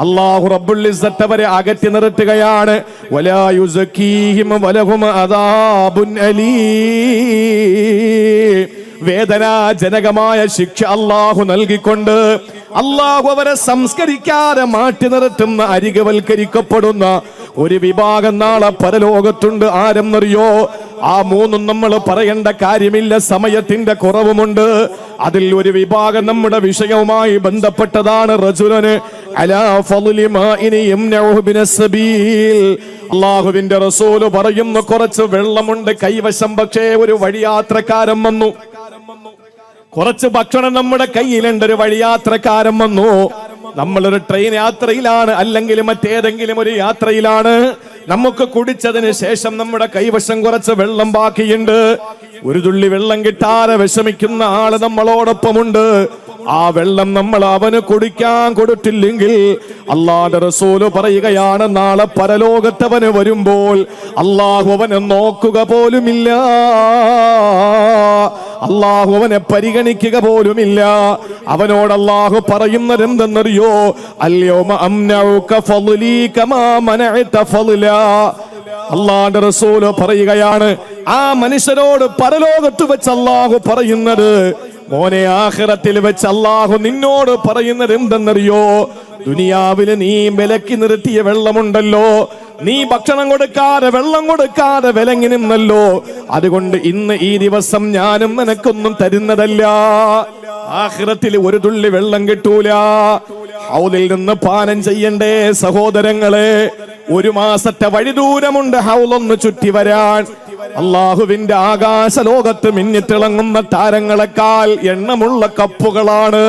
അല്ലാഹു റബ്ബുൽ ഇസ്സത്ത് അവരെ അകറ്റി നിർത്തുകയാണ്. വലാ യുസക്കീഹിം വലഹും അദാബുൻ അലീം. വേദനാജനകമായ ശിക്ഷ അല്ലാഹു നൽകിക്കൊണ്ട് അല്ലാഹു അവരെ സംസ്കരിക്കാതെ മാറ്റി നിർത്തുന്ന, അരികവൽക്കരിക്കപ്പെടുന്ന ഒരു വിഭാഗം നാളെ പരലോകത്തുണ്ട്. ആരെന്നറിയോ? ആ 3 നമ്മൾ പറയേണ്ട കാര്യമില്ല, സമയത്തിന്റെ കുറവുമുണ്ട്. അതിൽ ഒരു വിഭാഗം നമ്മുടെ വിഷയവുമായി ബന്ധപ്പെട്ടതാണ്. റജുലന് അലാ ഫളി മാഇൻ യംനഉഹു ബിനസ്സബീൽ. അല്ലാഹുവിന്റെ റസൂൽ പറയുന്നു, കുറച്ച് വെള്ളമുണ്ട് കൈവശം, പക്ഷേ ഒരു വഴിയാത്രക്കാരൻ വന്നു. കുറച്ച് ഭക്ഷണം നമ്മുടെ കയ്യിലുണ്ട്, ഒരു വഴിയാത്രക്കാരൻ വന്നു. നമ്മളൊരു ട്രെയിൻ യാത്രയിലാണ്, അല്ലെങ്കിൽ മറ്റേതെങ്കിലും ഒരു യാത്രയിലാണ്. നമുക്ക് കുടിച്ചതിന് ശേഷം നമ്മുടെ കൈവശം കുറച്ച് വെള്ളം ബാക്കിയുണ്ട്. ഒരു തുള്ളി വെള്ളം കിട്ടാതെ വിഷമിക്കുന്ന ആള് നമ്മളോടൊപ്പമുണ്ട്. ആ വെള്ളം നമ്മൾ അവന് കുടിക്കാൻ കൊടുത്തില്ലെങ്കിൽ അല്ലാഹുവിന്റെ റസൂല് പറയുകയാണ്, നാളെ പരലോകത്തവന് വരുമ്പോൾ അല്ലാഹു അവനെ നോക്കുക പോലുമില്ല. അല്ലാഹു അവനെ പരിഗണിക്കുക പോലുമില്ല. അവനോട് അല്ലാഹു പറയുന്നത് എന്തെന്നറിയോ? അൽയൗമ അംനഉക ഫളീ കമാ മനഅത ഫളാ. അല്ലാഹുവിന്റെ റസൂല് പറയുകയാണ്, ആ മനുഷ്യരോട് പരലോകത്ത് വെച്ച് അല്ലാഹു പറയുന്നത്, മോനെ, ആഖിറത്തിൽ വെച്ച് അല്ലാഹു നിന്നോട് പറയുന്നത് എന്തെന്നറിയോ? ദുനിയാവില് നീ വിലക്കി നിർത്തിയ വെള്ളമുണ്ടല്ലോ, നീ ഭക്ഷണം കൊടുക്കാതെ വെള്ളം കൊടുക്കാതെ വിലങ്ങി നിന്നല്ലോ, അതുകൊണ്ട് ഇന്ന് ഈ ദിവസം ഞാനും നിനക്കൊന്നും തരുന്നതല്ല. ആഖിറത്തിൽ ഒരു തുള്ളി വെള്ളം കിട്ടൂല. ഹൗദിൽ നിന്ന് പാനം ചെയ്യണ്ടേ സഹോദരങ്ങളെ? 1 മാസത്തെ വഴി ദൂരമുണ്ട് ഹൗലൊന്ന് ചുറ്റി വരാൻ. അള്ളാഹുവിന്റെ ആകാശ ലോകത്ത് മിന്നിത്തിളങ്ങുന്ന താരങ്ങളെക്കാൾ എണ്ണമുള്ള കപ്പുകളാണ്.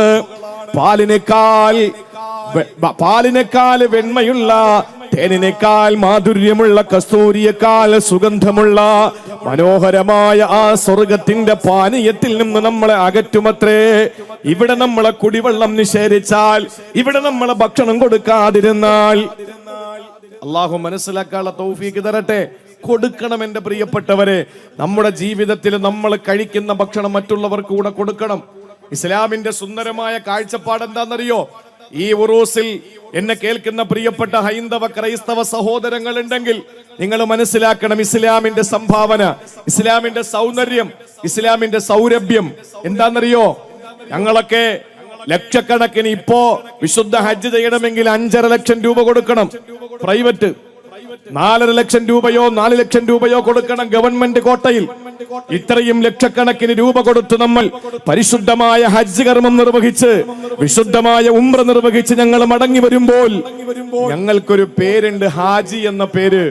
പാലിനേക്കാൾ വെണ്മയുള്ള, തേനിനേക്കാൾ മാധുര്യമുള്ള, കസ്തൂരിയേക്കാൾ സുഗന്ധമുള്ള മനോഹരമായ ആ സ്വർഗത്തിന്റെ പാനീയത്തിൽ നിന്ന് നമ്മളെ അകറ്റുമത്രേ. ഇവിടെ നമ്മളെ കുടിവെള്ളം നിഷേധിച്ചാൽ, ഇവിടെ നമ്മളെ ഭക്ഷണം കൊടുക്കാതിരുന്നാൽ, അള്ളാഹു മനസ്സിലാക്കാനുള്ള തൗഫീക്ക് തരട്ടെ. കൊടുക്കണം എന്റെ പ്രിയപ്പെട്ടവരെ. നമ്മുടെ ജീവിതത്തിൽ നമ്മൾ കഴിക്കുന്ന ഭക്ഷണം മറ്റുള്ളവർക്ക് കൂടെ കൊടുക്കണം. ഇസ്ലാമിന്റെ സുന്ദരമായ കാഴ്ചപ്പാട് എന്താണെന്നറിയോ? ഈ ഉറൂസിൽ എന്നെ കേൾക്കുന്ന പ്രിയപ്പെട്ട ഹൈന്ദവ ക്രൈസ്തവ സഹോദരങ്ങൾ ഉണ്ടെങ്കിൽ നിങ്ങൾ മനസ്സിലാക്കണം, ഇസ്ലാമിന്റെ സംഭാവന, ഇസ്ലാമിന്റെ സൗന്ദര്യം, ഇസ്ലാമിന്റെ സൗരഭ്യം എന്താണെന്നറിയോ? ഞങ്ങളൊക്കെ ലക്ഷക്കണക്കിന് ഇപ്പോ വിശുദ്ധ ഹജ്ജ് ചെയ്യണമെങ്കിൽ 5.5 ലക്ഷം രൂപ കൊടുക്കണം പ്രൈവറ്റ്, 4.5 ലക്ഷം രൂപയോ 4 ലക്ഷം രൂപയോ കൊടുക്കണം ഗവൺമെന്റ് കോട്ടയിൽ. ഇത്രയും ലക്ഷക്കണക്കിന് രൂപ കൊടുത്ത് നമ്മൾ പരിശുദ്ധമായ ഹജ്ജ് കർമ്മം നിർവഹിച്ച് വിശുദ്ധമായ ഉംറ നിർവഹിച്ച് ഞങ്ങൾ മടങ്ങി വരുമ്പോൾ ഞങ്ങൾക്കൊരു പേരുണ്ട്, ഹാജി എന്ന പേര്.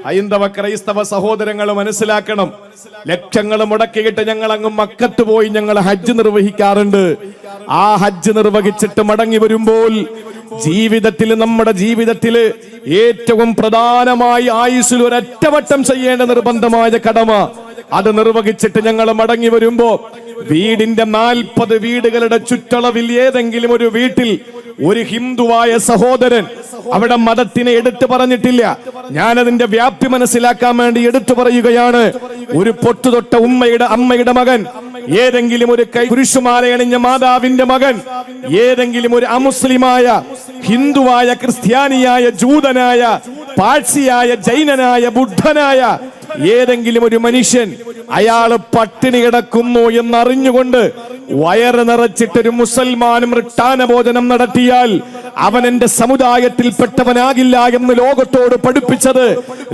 ഹൈന്ദവ ക്രൈസ്തവ സഹോദരങ്ങൾ മനസ്സിലാക്കണം, ലക്ഷങ്ങൾ മുടക്കിയിട്ട് ഞങ്ങൾ അങ്ങ് മക്കത്ത് പോയി ഞങ്ങൾ ഹജ്ജ് നിർവഹിക്കാറുണ്ട്. ആ ഹജ്ജ് നിർവഹിച്ചിട്ട് മടങ്ങി വരുമ്പോൾ ജീവിതത്തിൽ, നമ്മുടെ ജീവിതത്തിൽ ഏറ്റവും പ്രധാനമായി ആയുസ്സിൽ ഒരൊറ്റവട്ടം ചെയ്യേണ്ട നിർബന്ധമായ കടമ, അത് നിർവഹിച്ചിട്ട് ഞങ്ങൾ മടങ്ങി വരുമ്പോ വീടിന്റെ 40 വീടുകളുടെ ചുറ്റളവിൽ ഏതെങ്കിലും ഒരു വീട്ടിൽ ഒരു ഹിന്ദുവായ സഹോദരൻ, അവിടെ മതത്തിനെ എടുത്തു പറഞ്ഞിട്ടില്ല, ഞാനതിന്റെ വ്യാപ്തി മനസ്സിലാക്കാൻ വേണ്ടി എടുത്തു പറയുകയാണ്, ഒരു പൊട്ടുതൊട്ട അമ്മയുടെ മകൻ, ഏതെങ്കിലും ഒരു കുരിശുമാലയണിഞ്ഞ മാതാവിന്റെ മകൻ, ഏതെങ്കിലും ഒരു അമുസ്ലിമായ ഹിന്ദുവായ ക്രിസ്ത്യാനിയായ ജൂതനായ പാഴ്സിയായ ജൈനനായ ബുദ്ധനായ ഏതെങ്കിലും ഒരു മനുഷ്യൻ അയാള് പട്ടിണി കിടക്കുന്നു എന്നറിഞ്ഞുകൊണ്ട് വയറ് നിറച്ചിട്ടൊരു മുസൽമാനും മൃഷ്ടാന ഭോജനം നടത്തിയാൽ അവൻ എന്റെ സമുദായത്തിൽപ്പെട്ടവനാകില്ല എന്ന് ലോകത്തോട് പഠിപ്പിച്ചത്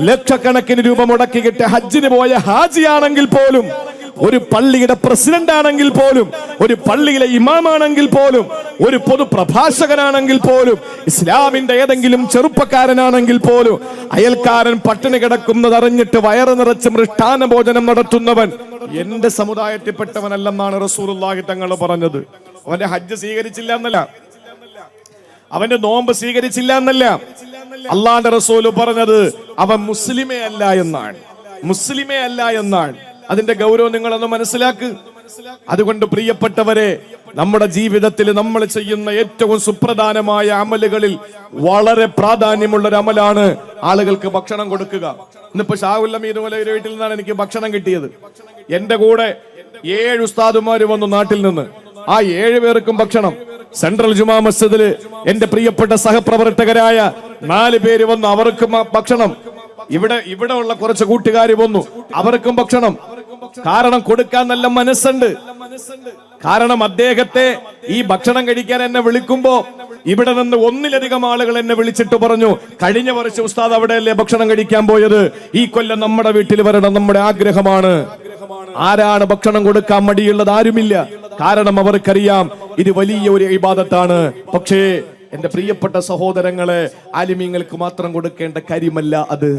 ലക്ഷക്കണക്കിന് രൂപ മുടക്കിയിട്ട് ഹജ്ജിന് പോയ ഹാജിയാണെങ്കിൽ പോലും, ഒരു പള്ളിയുടെ പ്രസിഡന്റ് ആണെങ്കിൽ പോലും, ഒരു പള്ളിയിലെ ഇമാമാണെങ്കിൽ പോലും, ഒരു പൊതുപ്രഭാഷകനാണെങ്കിൽ പോലും, ഇസ്ലാമിന്റെ ഏതെങ്കിലും ചെറുപ്പക്കാരനാണെങ്കിൽ പോലും, അയൽക്കാരൻ പട്ടിണി കിടക്കുന്നത് അറിഞ്ഞിട്ട് വയറ് നിറച്ച് മൃഷ്ടാന ഭോജനം നടത്തുന്നവൻ എന്റെ സമുദായത്തിൽപ്പെട്ടവനല്ലെന്നാണ് റസൂലുള്ളാഹി തങ്ങൾ പറഞ്ഞത്. അവന്റെ ഹജ്ജ് സ്വീകരിച്ചില്ല എന്നല്ല, അവന്റെ നോമ്പ് സ്വീകരിച്ചില്ല എന്നല്ല, അള്ളാന്റെ റസൂല് പറഞ്ഞത് അവൻ മുസ്ലിമേ അല്ല എന്നാണ്, മുസ്ലിമേ അല്ല എന്നാണ്. അതിന്റെ ഗൗരവം നിങ്ങളൊന്ന് മനസ്സിലാക്ക്. അതുകൊണ്ട് പ്രിയപ്പെട്ടവരെ, നമ്മുടെ ജീവിതത്തിൽ നമ്മൾ ചെയ്യുന്ന ഏറ്റവും സുപ്രധാനമായ അമലുകളിൽ വളരെ പ്രാധാന്യമുള്ള ഒരു അമലാണ് ആളുകൾക്ക് ഭക്ഷണം കൊടുക്കുക. ഇന്നിപ്പോ ഷാഹുൽ അമീദ് മൗലവിയുടെ വീട്ടിൽ നിന്നാണ് എനിക്ക് ഭക്ഷണം കിട്ടിയത്. എന്റെ കൂടെ 7 ഉസ്താദുമാര് വന്നു നാട്ടിൽ നിന്ന്. ആ 7 പേർക്കും ഭക്ഷണം. സെൻട്രൽ ജുമാ മസ്ജിദില് എന്റെ പ്രിയപ്പെട്ട സഹപ്രവർത്തകരായ 4 പേര് വന്നു, അവർക്കും ഭക്ഷണം. ഇവിടെ ഉള്ള കുറച്ച് കൂട്ടുകാർ വന്നു, അവർക്കും ഭക്ഷണം. കാരണം കൊടുക്കാൻ നല്ല മനസ്സുണ്ട്. കാരണം അദ്ദേഹത്തെ ഈ ഭക്ഷണം കഴിക്കാൻ എന്നെ വിളിക്കുമ്പോ ഇവിടെ നിന്ന് 1-ലധികം ആളുകൾ എന്നെ വിളിച്ചിട്ട് പറഞ്ഞു, കഴിഞ്ഞ വർഷം ഉസ്താദ് അവിടെയല്ലേ ഭക്ഷണം കഴിക്കാൻ പോയത്, ഈ കൊല്ലം നമ്മുടെ വീട്ടിൽ വരണം, നമ്മുടെ ആഗ്രഹമാണ്. ആരാണ് ഭക്ഷണം കൊടുക്കാൻ മടിയുള്ളത്? ആരുമില്ല. കാരണം അവർക്കറിയാം ഇത് വലിയ ഒരു ഇബാദത്താണ്. പക്ഷേ എന്റെ പ്രിയപ്പെട്ട സഹോദരങ്ങളെ, ആലിമീങ്ങൾക്ക് മാത്രം കൊടുക്കേണ്ട കാര്യമല്ല അത്,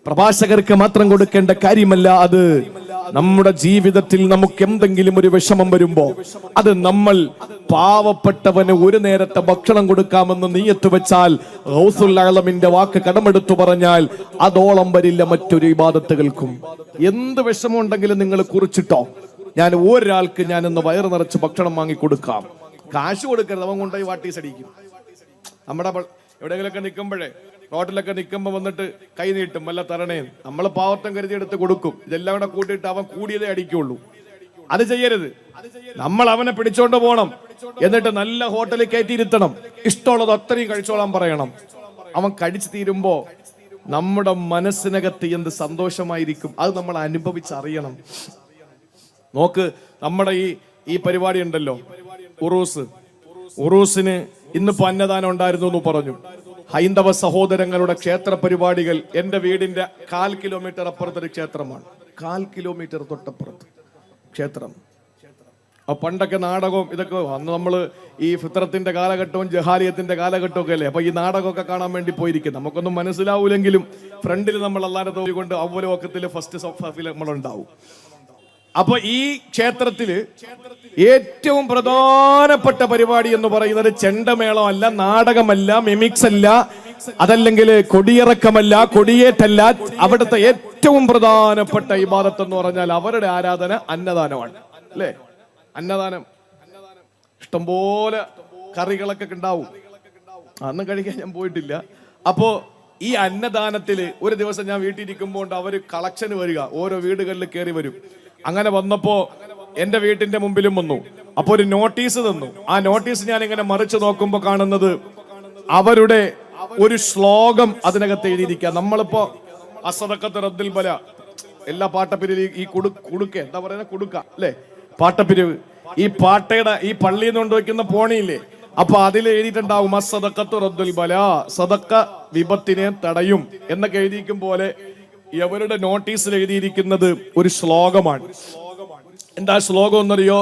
പ്രഭാഷകർക്ക് മാത്രം കൊടുക്കേണ്ട കാര്യമല്ല അത്. നമ്മുടെ ജീവിതത്തിൽ നമുക്ക് എന്തെങ്കിലും ഒരു വിഷമം വരുമ്പോ അത് നമ്മൾ പാവപ്പെട്ടവന് ഒരു നേരത്തെ ഭക്ഷണം കൊടുക്കാമെന്ന് നീയത്ത് വെച്ചാൽ, ഗൗസുൽ ആലമിന്റെ വാക്ക് കടമെടുത്തു പറഞ്ഞാൽ അതോളം വരില്ല മറ്റൊരു ഇബാദത്തുകൾക്കും. എന്ത് വിഷമം ഉണ്ടെങ്കിലും നിങ്ങൾ കുറിച്ചിട്ടോ, ഞാൻ ഒരാൾക്ക് ഞാനിന്ന് വയറ് നിറച്ച് ഭക്ഷണം വാങ്ങി കൊടുക്കാം. കാശ് കൊടുക്കരുത്, അവൻ കൊണ്ടുപോയി വാട്ടീസ് അടിക്കും. നമ്മുടെ എവിടെയെങ്കിലൊക്കെ നിൽക്കുമ്പോഴേ, റോട്ടിലൊക്കെ നിൽക്കുമ്പോൾ വന്നിട്ട് കൈ നീട്ടും, വല്ല തരണേ, നമ്മൾ പാവത്തം കരുതിയെടുത്ത് കൊടുക്കും. ഇതെല്ലാം കൂടെ കൂട്ടിയിട്ട് അവൻ കൂടിയതേ അടിക്കുള്ളൂ. അത് ചെയ്യരുത്. നമ്മൾ അവനെ പിടിച്ചോണ്ട് പോകണം, എന്നിട്ട് നല്ല ഹോട്ടലിൽ കയറ്റിയിരുത്തണം, ഇഷ്ടമുള്ളത് അത്രയും കഴിച്ചോളാൻ പറയണം. അവൻ കഴിച്ചു തീരുമ്പോ നമ്മുടെ മനസ്സിനകത്ത് എന്ത് സന്തോഷമായിരിക്കും, അത് നമ്മൾ അനുഭവിച്ചറിയണം. നോക്ക്, നമ്മുടെ ഈ പരിപാടി ഉണ്ടല്ലോ, ഉറൂസിന് ഇന്നിപ്പോ അന്നദാനം ഉണ്ടായിരുന്നു എന്ന് പറഞ്ഞു. ഹൈന്ദവ സഹോദരങ്ങളുടെ ക്ഷേത്ര പരിപാടികൾ, എന്റെ വീടിന്റെ 1/4 കിലോമീറ്റർ അപ്പുറത്തൊരു ക്ഷേത്രമാണ്, 1/4 കിലോമീറ്റർ തൊട്ടപ്പുറത്ത് ക്ഷേത്രം. പണ്ടൊക്കെ നാടകവും ഇതൊക്കെ അന്ന് നമ്മള് ഈ ഫിത്രത്തിന്റെ കാലഘട്ടവും ജഹാലിയത്തിന്റെ കാലഘട്ടവും ഒക്കെ അല്ലേ, അപ്പൊ ഈ നാടകമൊക്കെ കാണാൻ വേണ്ടി പോയിരിക്കും. നമുക്കൊന്നും മനസ്സിലാവൂലെങ്കിലും ഫ്രണ്ടിൽ നമ്മൾ അല്ലാതെ തോന്നിക്കൊണ്ട് അവലോകത്തിൽ ഫസ്റ്റ് സോഫിൽ നമ്മളുണ്ടാവും. അപ്പൊ ഈ ക്ഷേത്രത്തില് ഏറ്റവും പ്രധാനപ്പെട്ട പരിപാടി എന്ന് പറയുന്നത് ചെണ്ടമേളമല്ല, നാടകമല്ല, മിമിക്സ് അല്ല, അതല്ലെങ്കിൽ കൊടിയിറക്കമല്ല, കൊടിയേറ്റല്ല. അവിടുത്തെ ഏറ്റവും പ്രധാനപ്പെട്ട ഇബാദത്ത് എന്ന് പറഞ്ഞാൽ അവരുടെ ആരാധന അന്നദാനമാണ്, അല്ലേ? അന്നദാനം ഇഷ്ടംപോലെ കറികളൊക്കെ ഉണ്ടാവും. അന്ന് കഴിക്കാൻ ഞാൻ പോയിട്ടില്ല. അപ്പോ ഈ അന്നദാനത്തില് ഒരു ദിവസം ഞാൻ വീട്ടിലിരിക്കുമ്പോൾ അവര് കളക്ഷന് വരിക, ഓരോ വീടുകളിൽ കയറി വരും. അങ്ങനെ വന്നപ്പോ എന്റെ വീട്ടിന്റെ മുമ്പിലും വന്നു. അപ്പൊ ഒരു നോട്ടീസ് തന്നു. ആ നോട്ടീസ് ഞാൻ ഇങ്ങനെ മറിച്ച് നോക്കുമ്പോ കാണുന്നത് അവരുടെ ഒരു ശ്ലോകം അതിനകത്ത് എഴുതിയിരിക്കുക. നമ്മളിപ്പോ അസദഖത്ത് റദ്ദുൽ ബല എല്ലാ പാട്ടപ്പിരിവ് ഈ കുടുക്ക എന്താ പറയുക, കുടുക്ക അല്ലെ, പാട്ടപ്പിരിവ്, ഈ പാട്ടയുടെ ഈ പള്ളിയിൽ നിന്ന് കൊണ്ടുവയ്ക്കുന്ന പോണിയില്ലേ, അപ്പൊ അതിൽ എഴുതിയിട്ടുണ്ടാവും അസദഖത്തു റദ്ദുൽ ബല, സദക്ക വിപത്തിനെ തടയും എന്നൊക്കെ എഴുതിയിരിക്കും പോലെ ഇവരുടെ നോട്ടീസിൽ എഴുതിയിരിക്കുന്നത് ഒരു ശ്ലോകമാണ്. എന്താ ശ്ലോകം എന്നറിയോ?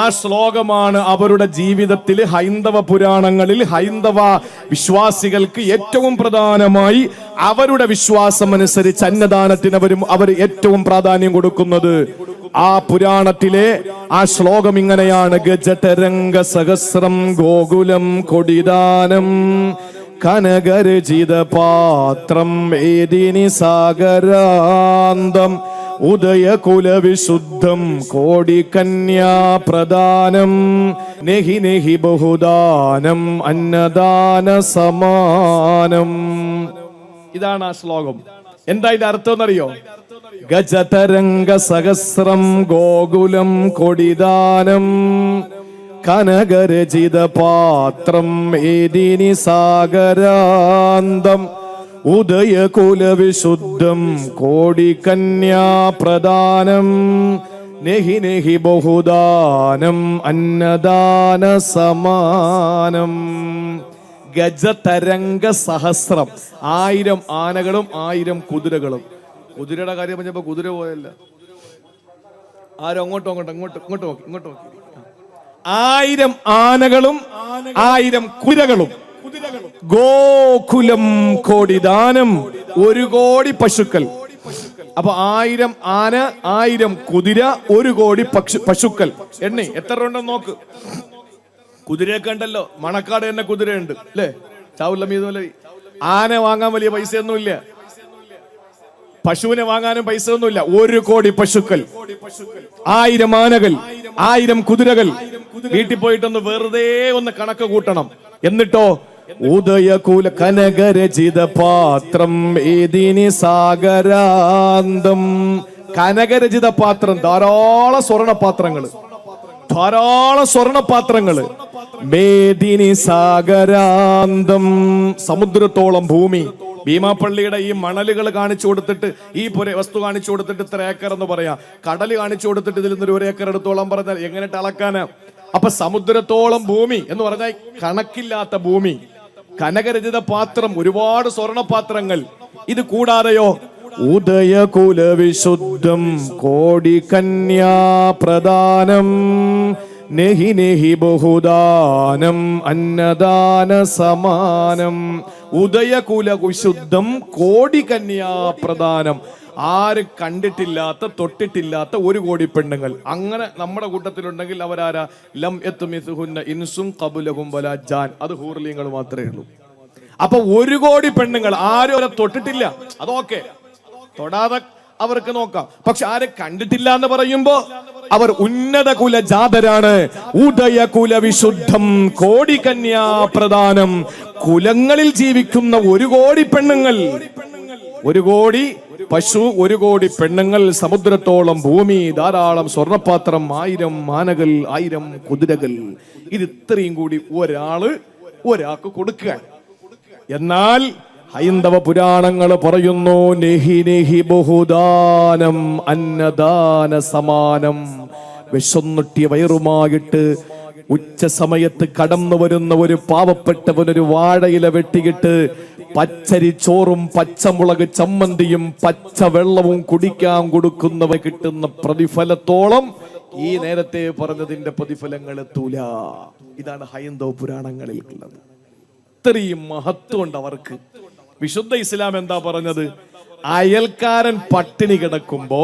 ആ ശ്ലോകമാണ് അവരുടെ ജീവിതത്തിൽ ഹൈന്ദവ പുരാണങ്ങളിൽ ഹൈന്ദവ വിശ്വാസികൾക്ക് ഏറ്റവും പ്രധാനമായി അവരുടെ വിശ്വാസം അനുസരിച്ച് അന്നദാനത്തിന് അവർ ഏറ്റവും പ്രാധാന്യം കൊടുക്കുന്നത്. ആ പുരാണത്തിലെ ആ ശ്ലോകം ഇങ്ങനെയാണ്: ഗജതരംഗ സഹസ്രം ഗോകുലം കൊടിദാനം കനകരചിത പാത്രം ഏദിനി സാഗരാന്തം ഉദയകുലവിശുദ്ധം കോടികന്യാ പ്രദാനം നെഹി നെഹി ബഹുദാനം അന്നദാന സമാനം. ഇതാണ് ആ ശ്ലോകം. എന്താ ഇതിന്റെ അർത്ഥം എന്നറിയോ? ഗജതരംഗ സഹസ്രം ഗോകുലം കൊടിദാനം കനകരചിത പാത്രം ഏദിനി സാഗരാന്തം ഉദയകുലവിശുദ്ധം കോടികന്യാ പ്രദാനം നെഹി നെഹി ബഹുദാനം അന്നദാന സമാനം. ഗജതരംഗ സഹസ്രം, 1000 ആനകളും 1000 കുതിരകളും. കുതിരയുടെ കാര്യം പറഞ്ഞപ്പോ കുതിര പോയല്ല, ആരും അങ്ങോട്ടും ഇങ്ങോട്ട് നോക്കി 1000 ആനകളും 1000 കുതിരകളും. ഗോകുലം കോടിദാനം, 1 കോടി പശുക്കൾ. അപ്പൊ 1000 ആന, 1000 കുതിര, 1 കോടി പശുക്കൾ. എണ്ണി എത്ര ഉണ്ടെന്ന് നോക്ക്. കുതിരയൊക്കെ ഉണ്ടല്ലോ, മണക്കാട് തന്നെ കുതിരയുണ്ട് അല്ലേ, ചാവുല്ല. ആന വാങ്ങാൻ വലിയ പൈസ ഒന്നുമില്ല, പശുവിനെ വാങ്ങാനും പൈസ ഒന്നുമില്ല. 1 കോടി പശുക്കൾ, 1000 ആനകൾ, 1000 കുതിരകൾ. വീട്ടിൽ പോയിട്ടൊന്ന് വെറുതെ ഒന്ന് കണക്ക് കൂട്ടണം. എന്നിട്ടോ ഉദയകുല കനകരചിത പാത്രം ഏദിനി സാഗരാന്തം. കനകരചിത പാത്രം, ധാരാളം സ്വർണപാത്രങ്ങള്. മേദിനി സാഗരാന്തം, സമുദ്രത്തോളം ഭൂമി. ഭീമാപ്പള്ളിയുടെ ഈ മണലുകൾ കാണിച്ചു കൊടുത്തിട്ട്, ഈ വസ്തു കാണിച്ചു കൊടുത്തിട്ട് ഇത്ര ഏക്കർ എന്ന് പറയാം, കടല് കാണിച്ചു കൊടുത്തിട്ട് ഇതിൽ നിന്നൊരു 1 ഏക്കർ എടുത്തോളം പറഞ്ഞാൽ എങ്ങനെയിട്ട് അളക്കാന്? അപ്പൊ സമുദ്രത്തോളം ഭൂമി എന്ന് പറഞ്ഞാൽ കണക്കില്ലാത്ത ഭൂമി. കനകരചിത പാത്രം, ഒരുപാട് സ്വർണപാത്രങ്ങൾ. ഇത് കൂടാതെയോ ഉദയകുലവിശുദ്ധം കോടികന്യാ പ്രദാനം നെഹി നെഹി ബഹുദാനം അന്നദാന സമാനം. ഉദയകുല വിശുദ്ധം കോടികന്യാ പ്രദാനം. ആരും കണ്ടിട്ടില്ലാത്ത തൊട്ടിട്ടില്ലാത്ത 1 കോടി പെണ്ണുങ്ങൾ. അങ്ങനെ നമ്മുടെ കൂട്ടത്തിലുണ്ടെങ്കിൽ അവരാരാ? ലം യത്മിസുഹുന്ന ഇൻസും ഖബ്ലഹും വലാ ജാൻ. അത് ഹൂർലിങ്ങൾ മാത്രമേ ഉള്ളൂ. അപ്പൊ 1 കോടി പെണ്ണുങ്ങൾ, ആരും അവരെ തൊട്ടിട്ടില്ല, അതൊക്കെ തൊടാതെ അവർക്ക് നോക്കാം. പക്ഷെ ആരും കണ്ടിട്ടില്ല എന്ന് പറയുമ്പോ അവർ ഉന്നത കുല ജാതരാണ്. ഉദയകുല വിശുദ്ധം കോടികന്യാ പ്രദാനം. കുലങ്ങളിൽ ജീവിക്കുന്ന 1 കോടി പെണ്ണുങ്ങൾ, 1 കോടി പശു, 1 കോടി പെണ്ണുങ്ങൾ, സമുദ്രത്തോളം ഭൂമി, ധാരാളം സ്വർണപാത്രം, 1000 ആനകൾ, 1000 കുതിരകൾ. ഇത് ഇത്രയും കൂടി ഒരാൾക്ക് കൊടുക്കുക. എന്നാൽ ഹൈന്ദവ പുരാണങ്ങൾ പറയുന്നു നെഹി നെഹി ബഹുദാനം അന്നദാന സമാനം. വിശന്നിട്ടിയ വയറുമായിട്ട് ഉച്ച സമയത്ത് കടന്നു വരുന്ന ഒരു പാവപ്പെട്ടവനൊരു വാഴയില വെട്ടിയിട്ട് പച്ചരി ചോറും പച്ചമുളക് ചമ്മന്തിയും പച്ചവെള്ളവും കുടിക്കാൻ കൊടുക്കുന്നവ കിട്ടുന്ന പ്രതിഫലത്തോളം ഈ നേരത്തെ പറഞ്ഞതിന്റെ പ്രതിഫലങ്ങൾ എത്തൂല. ഇതാണ് ഹൈന്ദവ പുരാണങ്ങളിൽ ഉള്ളത്. ഇത്രയും മഹത്വമുണ്ട് അവർക്ക്. വിശുദ്ധ ഇസ്ലാം എന്താ പറഞ്ഞത്? അയൽക്കാരൻ പട്ടിണി കിടക്കുമ്പോ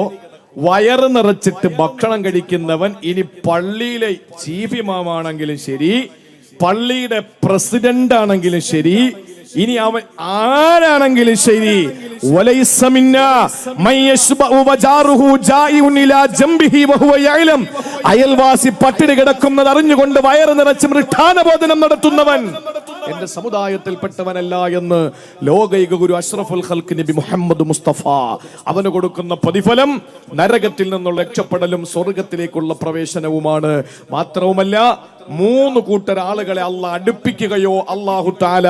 വയറ് നിറച്ചിട്ട് ഭക്ഷണം കഴിക്കുന്നവൻ ഇനി പള്ളിയിലെ ചീഫ് ഇമാമാണെങ്കിലും ശരി, പള്ളിയുടെ പ്രസിഡന്റ് ആണെങ്കിലും ശരി, ഇനി അവൻ ആരാണെങ്കിലും ശരി, അയൽവാസി പട്ടിണി കിടക്കുന്നത് അറിഞ്ഞുകൊണ്ട് വയറ് നിറച്ച് മൃഷ്ടാന ഭോജനം നടത്തുന്നവൻ എന്റെ സമുദായത്തിൽപ്പെട്ടവനല്ല എന്ന് ലോകൈക ഗുരു അഷ്റഫുൽ ഖൽഖ് നബി മുഹമ്മദ് മുസ്തഫ അവന് കൊടുക്കുന്ന പ്രതിഫലം നരകത്തിൽ നിന്നുള്ള രക്ഷപ്പെടലും സ്വർഗത്തിലേക്കുള്ള പ്രവേശനവുമാണ്. മാത്രവുമല്ല, 3 കൂട്ടർ ആളുകളെ അള്ളാഹ് അടുപ്പിക്കുകയോ അല്ലാഹു തആല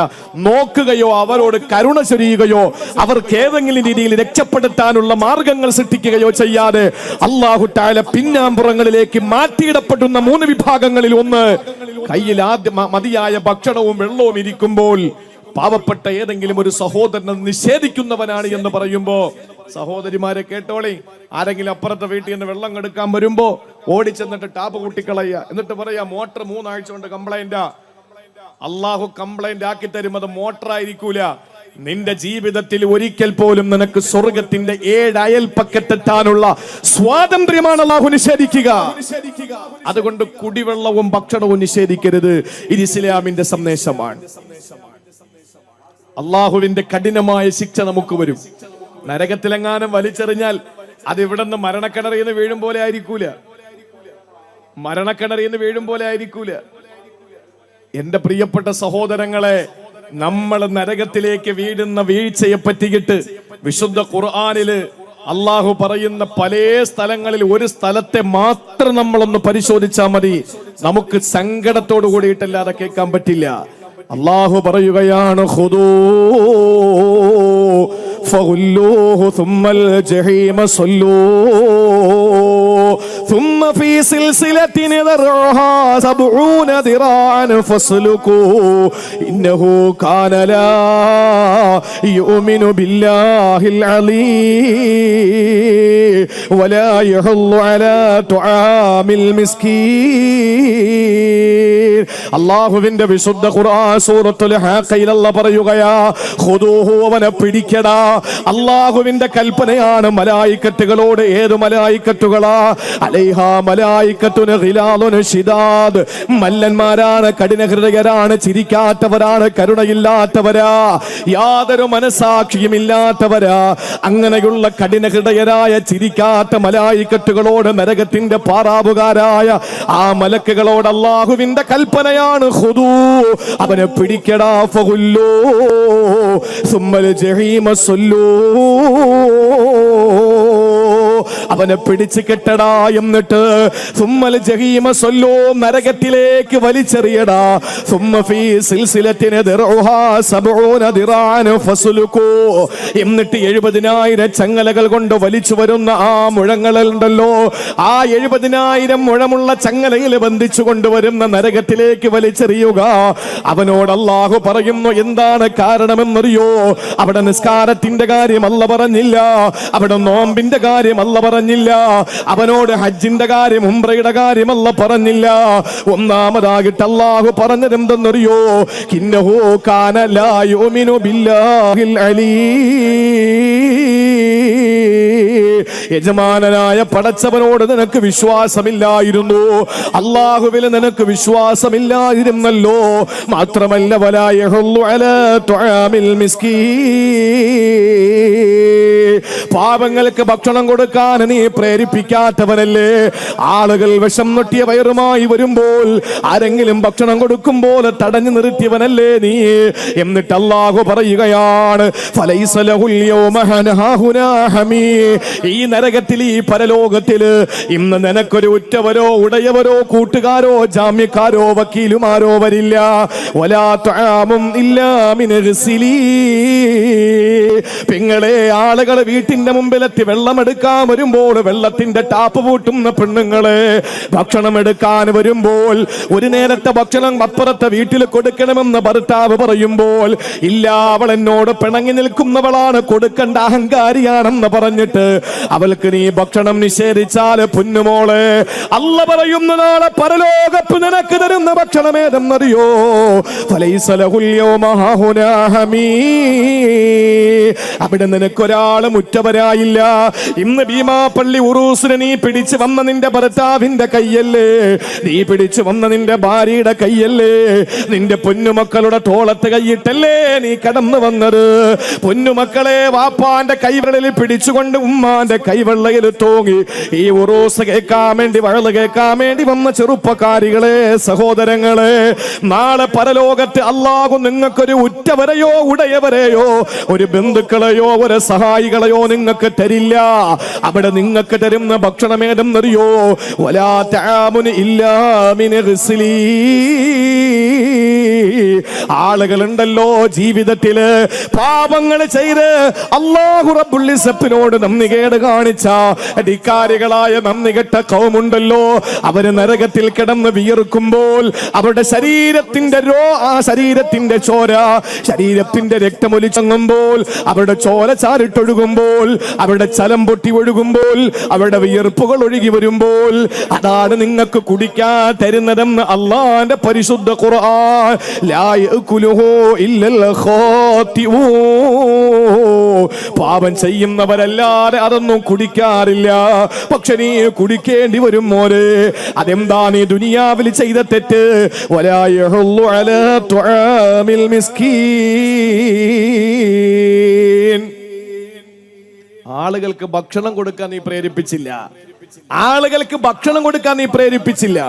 നോക്കുകയോ അവരോട് കരുണ ചൊരിയുകയോ അവർക്ക് ഏതെങ്കിലും രീതിയിൽ രക്ഷപ്പെടുത്താനുള്ള മാർഗങ്ങൾ സൃഷ്ടിക്കുകയോ ചെയ്യാതെ അല്ലാഹു തആല പിന്നാമ്പുറങ്ങളിലേക്ക് മാറ്റിയിടപ്പെടുന്ന 3 വിഭാഗങ്ങളിൽ ഒന്ന്, കയ്യിൽ ആദ്യം മതിയായ ഭക്ഷണവും വെള്ളവും ഇരിക്കുമ്പോൾ പാവപ്പെട്ട ഏതെങ്കിലും ഒരു സഹോദരനെ നിഷേധിക്കുന്നവനാണ് എന്ന് പറയുമ്പോ, സഹോദരിമാരെ കേട്ടോളി, ആരെങ്കിലും അപ്പുറത്തെ വീട്ടിൽ നിന്ന് വെള്ളം എടുക്കാൻ വരുമ്പോ ഓടിച്ചെന്നിട്ട് ടാപ്പ് കൂട്ടിക്കളയുക, എന്നിട്ട് പറയാ മോട്ടർ 3 ആഴ്ച കൊണ്ട് കംപ്ലൈന്റാ. അള്ളാഹു കംപ്ലൈന്റ് ആക്കി തരും, അത് മോട്ടർ ആയിരിക്കൂല. നിന്റെ ജീവിതത്തിൽ ഒരിക്കൽ പോലും നിനക്ക് സ്വർഗത്തിന്റെ 7 അയൽപ്പക്കത്തെത്താനുള്ള സ്വാതന്ത്ര്യമാണ് അള്ളാഹു നിഷേധിക്കുക. അതുകൊണ്ട് കുടിവെള്ളവും ഭക്ഷണവും നിഷേധിക്കരുത്. ഇത് ഇസ്ലാമിന്റെ സന്ദേശമാണ്. അള്ളാഹുവിന്റെ കഠിനമായ ശിക്ഷ നമുക്ക് വരും. നരകത്തിലെങ്ങാനും വലിച്ചെറിഞ്ഞാൽ അത് ഇവിടെ നിന്ന് മരണക്കിണറിന്ന് വീഴും പോലെ ആയിരിക്കൂല. മരണക്കിണറിന്ന് വീഴും പോലെ ആയിരിക്കൂല. എന്റെ പ്രിയപ്പെട്ട സഹോദരങ്ങളെ, നമ്മൾ നരകത്തിലേക്ക് വീഴുന്ന വീഴ്ചയെ പറ്റിയിട്ട് വിശുദ്ധ ഖുർആനില് അള്ളാഹു പറയുന്ന പല സ്ഥലങ്ങളിൽ ഒരു സ്ഥലത്തെ മാത്രം നമ്മളൊന്ന് പരിശോധിച്ചാൽ മതി, നമുക്ക് സങ്കടത്തോടു കൂടിയിട്ടല്ലാതെ കേൾക്കാൻ പറ്റില്ല. അള്ളാഹു പറയുകയാണ്, ഖുദൂ ഫഗുല്ലൂഹു സുമ്മൽ ജഹീമ സല്ലൂ ثم في سلسلة ذرعها 70 ذراعا فاسلكوه إنه كان لا يؤمن بالله العلي ولا يحض على طعام المسكين. അല്ലാഹുവിന്റെ വിശുദ്ധ ഖുർആൻ സൂറത്തുൽ ഹാഖയിൽ അല്ലാഹു പറയുകയാ, ഖുദൂഹു, അവനെ പിടിക്കടാ. അല്ലാഹുവിന്റെ കൽപ്പനയാണ് മലായിക്കത്തുകളോട്. ഏത് മലായിക്കത്തുകളാ? അലൈഹാ മലായിക്കത്തുൻ ഗിലാദുൻ ശിദാദ്. മല്ലന്മാരാണ്, കഠിനഹൃദയരാണ്, ചിരിക്കാത്തവരാണ്, കരുണയില്ലാത്തവരാ, യാതൊരു മനസാക്ഷിയും ഇല്ലാത്തവരാ. അങ്ങനെയുള്ള കഠിനഹൃദയരായ ചിരിക്കാത്ത മലായിക്കത്തുകളോട്, നരകത്തിന്റെ പാറാവുകാരായ ആ മലക്കുകളോട് അല്ലാഹുവിന്റെ കൽപ്പനയാണ്, ഖുദൂ, അവനെ പിടിക്കടാ. ഫഗുല്ലൂ സുമ്മൽ ജഹീമ സല്ലൂ, അവനെ പിടിച്ചു കെട്ടടാ. എന്നിട്ട് സുമ്മൽ ജഹീമ സല്ലൂ, നരകത്തിലേക്ക് വലിച്ചെറിയടാ. സുമ്മ ഫീ സിൽസിലത്തിൻ ദർഉഹാ 70 ദിറാഅൻ ഫസ്ലുകൂ, എന്നിട്ട് 70,000 ചങ്ങലകൾ കൊണ്ട് വലിച്ചു വരുന്ന ആ മുഴങ്ങളുണ്ടല്ലോ, ആ 70,000 മുഴമുള്ള ചങ്ങലയിൽ ബന്ധിച്ചു കൊണ്ടുവരുന്ന നരകത്തിലേക്ക് വലിച്ചെറിയുക. അവനോട് അല്ലാഹു പറയുന്നു, എന്താണ് കാരണമെന്നറിയോ? അവിടെ നിസ്കാരത്തിന്റെ കാര്യം അല്ല പറഞ്ഞില്ല, അവിടെ നോമ്പിന്റെ കാര്യം അല്ല പറഞ്ഞില്ല, അവനോട് ഹജ്ജിന്റെ കാര്യം ഉംറയുടെ കാര്യം അല്ല പറഞ്ഞില്ല. ഒന്നാമതായിട്ട് അല്ലാഹു പറഞ്ഞത് എന്തെന്നറിയോ? ഇന്നഹു കാന ലാ യുമിനു ബില്ലാഹിൽ അലീ, യജമാനനായ പടച്ചവനോട് നിനക്ക് വിശ്വാസമില്ലായിരുന്നു, അല്ലാഹുവിൽ നിനക്ക് വിശ്വാസമില്ലായിരുന്നല്ലോ. മാത്രമല്ല വലാ യഹുല്ലു അലാ തുആമിൽ മിസ്കീൻ, പാപങ്ങൾക്ക് ഭക്ഷണം കൊടുക്കാൻ നീ പ്രേരിപ്പിക്കാത്തവനല്ലേ. ആളുകൾ വിഷം നൊട്ടിയ വയറുമായി വരുമ്പോൾ ആരെങ്കിലും ഭക്ഷണം കൊടുക്കുമ്പോൾ തടഞ്ഞു നിർത്തിയവനല്ലേ നീ. എന്നിട്ട് അല്ലാഹു പറയുകയാണ്, ഫലൈസ ലഹുൽ യൗമ ഹനാഹുനാ ഹമീ, ഈ നരകത്തിൽ, ഈ പരലോകത്തില് ഇന്ന് നിനക്കൊരു ഉറ്റവരോ ഉടയവരോ കൂട്ടുകാരോ ജാമ്യക്കാരോ വക്കീലുമാരോ വരില്ല. വലാ തുആമും ഇല്ലാ മിൻ ഗിസ്ലീ, പെങ്ങളെ, ആളുകൾ വീട്ടിന്റെ മുമ്പിലെത്തി വെള്ളമെടുക്കാൻ വരുമ്പോൾ വെള്ളത്തിന്റെ ടാപ്പ് പൂട്ടുന്ന പെണ്ണുങ്ങളെ, ഭക്ഷണം എടുക്കാൻ വരുമ്പോൾ ഒരു നേരത്തെ ഭക്ഷണം അപ്പുറത്തെ വീട്ടിൽ കൊടുക്കണമെന്ന് ഭർത്താവ് പറയുമ്പോൾ, ഇല്ല, അവൾ എന്നോട് പിണങ്ങി നിൽക്കുന്നവളാണ്, കൊടുക്കേണ്ട അഹങ്കാരിയാണെന്ന് പറഞ്ഞിട്ട് അവൾക്ക് നീ ഭക്ഷണം നിഷേധിച്ചാൽ, പൊന്നുമോളെ, അല്ല പറയുന്ന നാളെ പരലോകത്ത് നിനക്ക് തരുന്ന ഭക്ഷണം ഏതെന്നറിയോ? ഫലൈസ ലഹുൽ യൗമ ഹാഹുനാ ഹമീ, അവിടെ നിനക്കൊരാളും ഉറ്റവരായില്ല. ഇന്ന് ഭീമാപ്പള്ളി ഉറൂസിന് നീ പിടിച്ചു വന്ന നിന്റെ ഭർത്താവിന്റെ കയ്യല്ലേ, നീ പിടിച്ചു വന്ന നിന്റെ ഭാര്യയുടെ കയ്യല്ലേ, നിന്റെ പൊന്നുമക്കളുടെ തോളത്ത് കൈയിട്ടല്ലേ നീ കടന്നു വന്നത്. പൊന്നുമക്കളെ വാപ്പാന്റെ കൈവിരലിൽ പിടിച്ചുകൊണ്ട് ഉമ്മാൻ റസൂലുള്ളാന്റെ കൈവെള്ളയിൽ തൂങ്ങി ഈ ഉറൂസ് കേൾക്കാൻ വേണ്ടി വഴല് കേൾക്കാൻ വേണ്ടി വന്ന ചെറുപ്പക്കാരികളെ, സഹോദരങ്ങളെ, നാളെ പരലോകത്ത് അല്ലാഹു നിങ്ങൾക്കൊരു ഉറ്റവരെയോ ഉടയവരെയോ ഒരു ബന്ധുക്കളെയോ ഒരു സഹായികളെയോ നിങ്ങൾക്ക് തരില്ല. അവിടെ നിങ്ങൾക്ക് തരുന്ന ഭക്ഷണം ഏതെന്നറിയോ? വലാ തആമുന ഇല്ലാ മിൻ ഗിസ്ലി. ആളുകളുണ്ടല്ലോ ജീവിതത്തില് പാപങ്ങൾ ചെയ്ത് അല്ലാഹു റബ്ബുൽ ഇസ്സത്തിനോട് നന്ദികേട് കാണിച്ച അധികാരികളായ നന്ദികെട്ട കൗമുണ്ടല്ലോ, അവര് നരകത്തിൽ കിടന്ന് വിയർക്കുമ്പോൾ അവരുടെ ശരീരത്തിന്റെ ശരീരത്തിന്റെ ചോര, ശരീരത്തിന്റെ രക്തമൊലിച്ചങ്ങുമ്പോൾ, അവരുടെ ചോര ചാരിട്ടൊഴുകുമ്പോൾ, അവരുടെ ചലം പൊട്ടി ഒഴുകുമ്പോൾ, അവരുടെ വിയർപ്പുകൾ ഒഴുകി വരുമ്പോൾ അതാണ് നിങ്ങൾക്ക് കുടിക്കാൻ തരുന്നതെന്ന് അള്ളാന്റെ പരിശുദ്ധ ഖുർആൻ. ലാ യഅകുലുഹു ഇല്ലൽ ഖാതിഊൻ. പാപം ചെയ്യുന്നവരല്ലാതെ അതൊന്നും കുടിക്കാറില്ല. പക്ഷെ നീ കുടിക്കേണ്ടി വരും മോനെ. അതെന്താ നീ ദുനിയാവിൽ ചെയ്ത തെറ്റ്? വലാ യഹുല്ലു അലാ തുആമിൽ മിസ്കീൻ. ആളുകൾക്ക് ഭക്ഷണം കൊടുക്കാൻ നീ പ്രേരിപ്പിച്ചില്ല. ആളുകൾക്ക് ഭക്ഷണം കൊടുക്കാൻ നീ പ്രേരിപ്പിച്ചില്ല.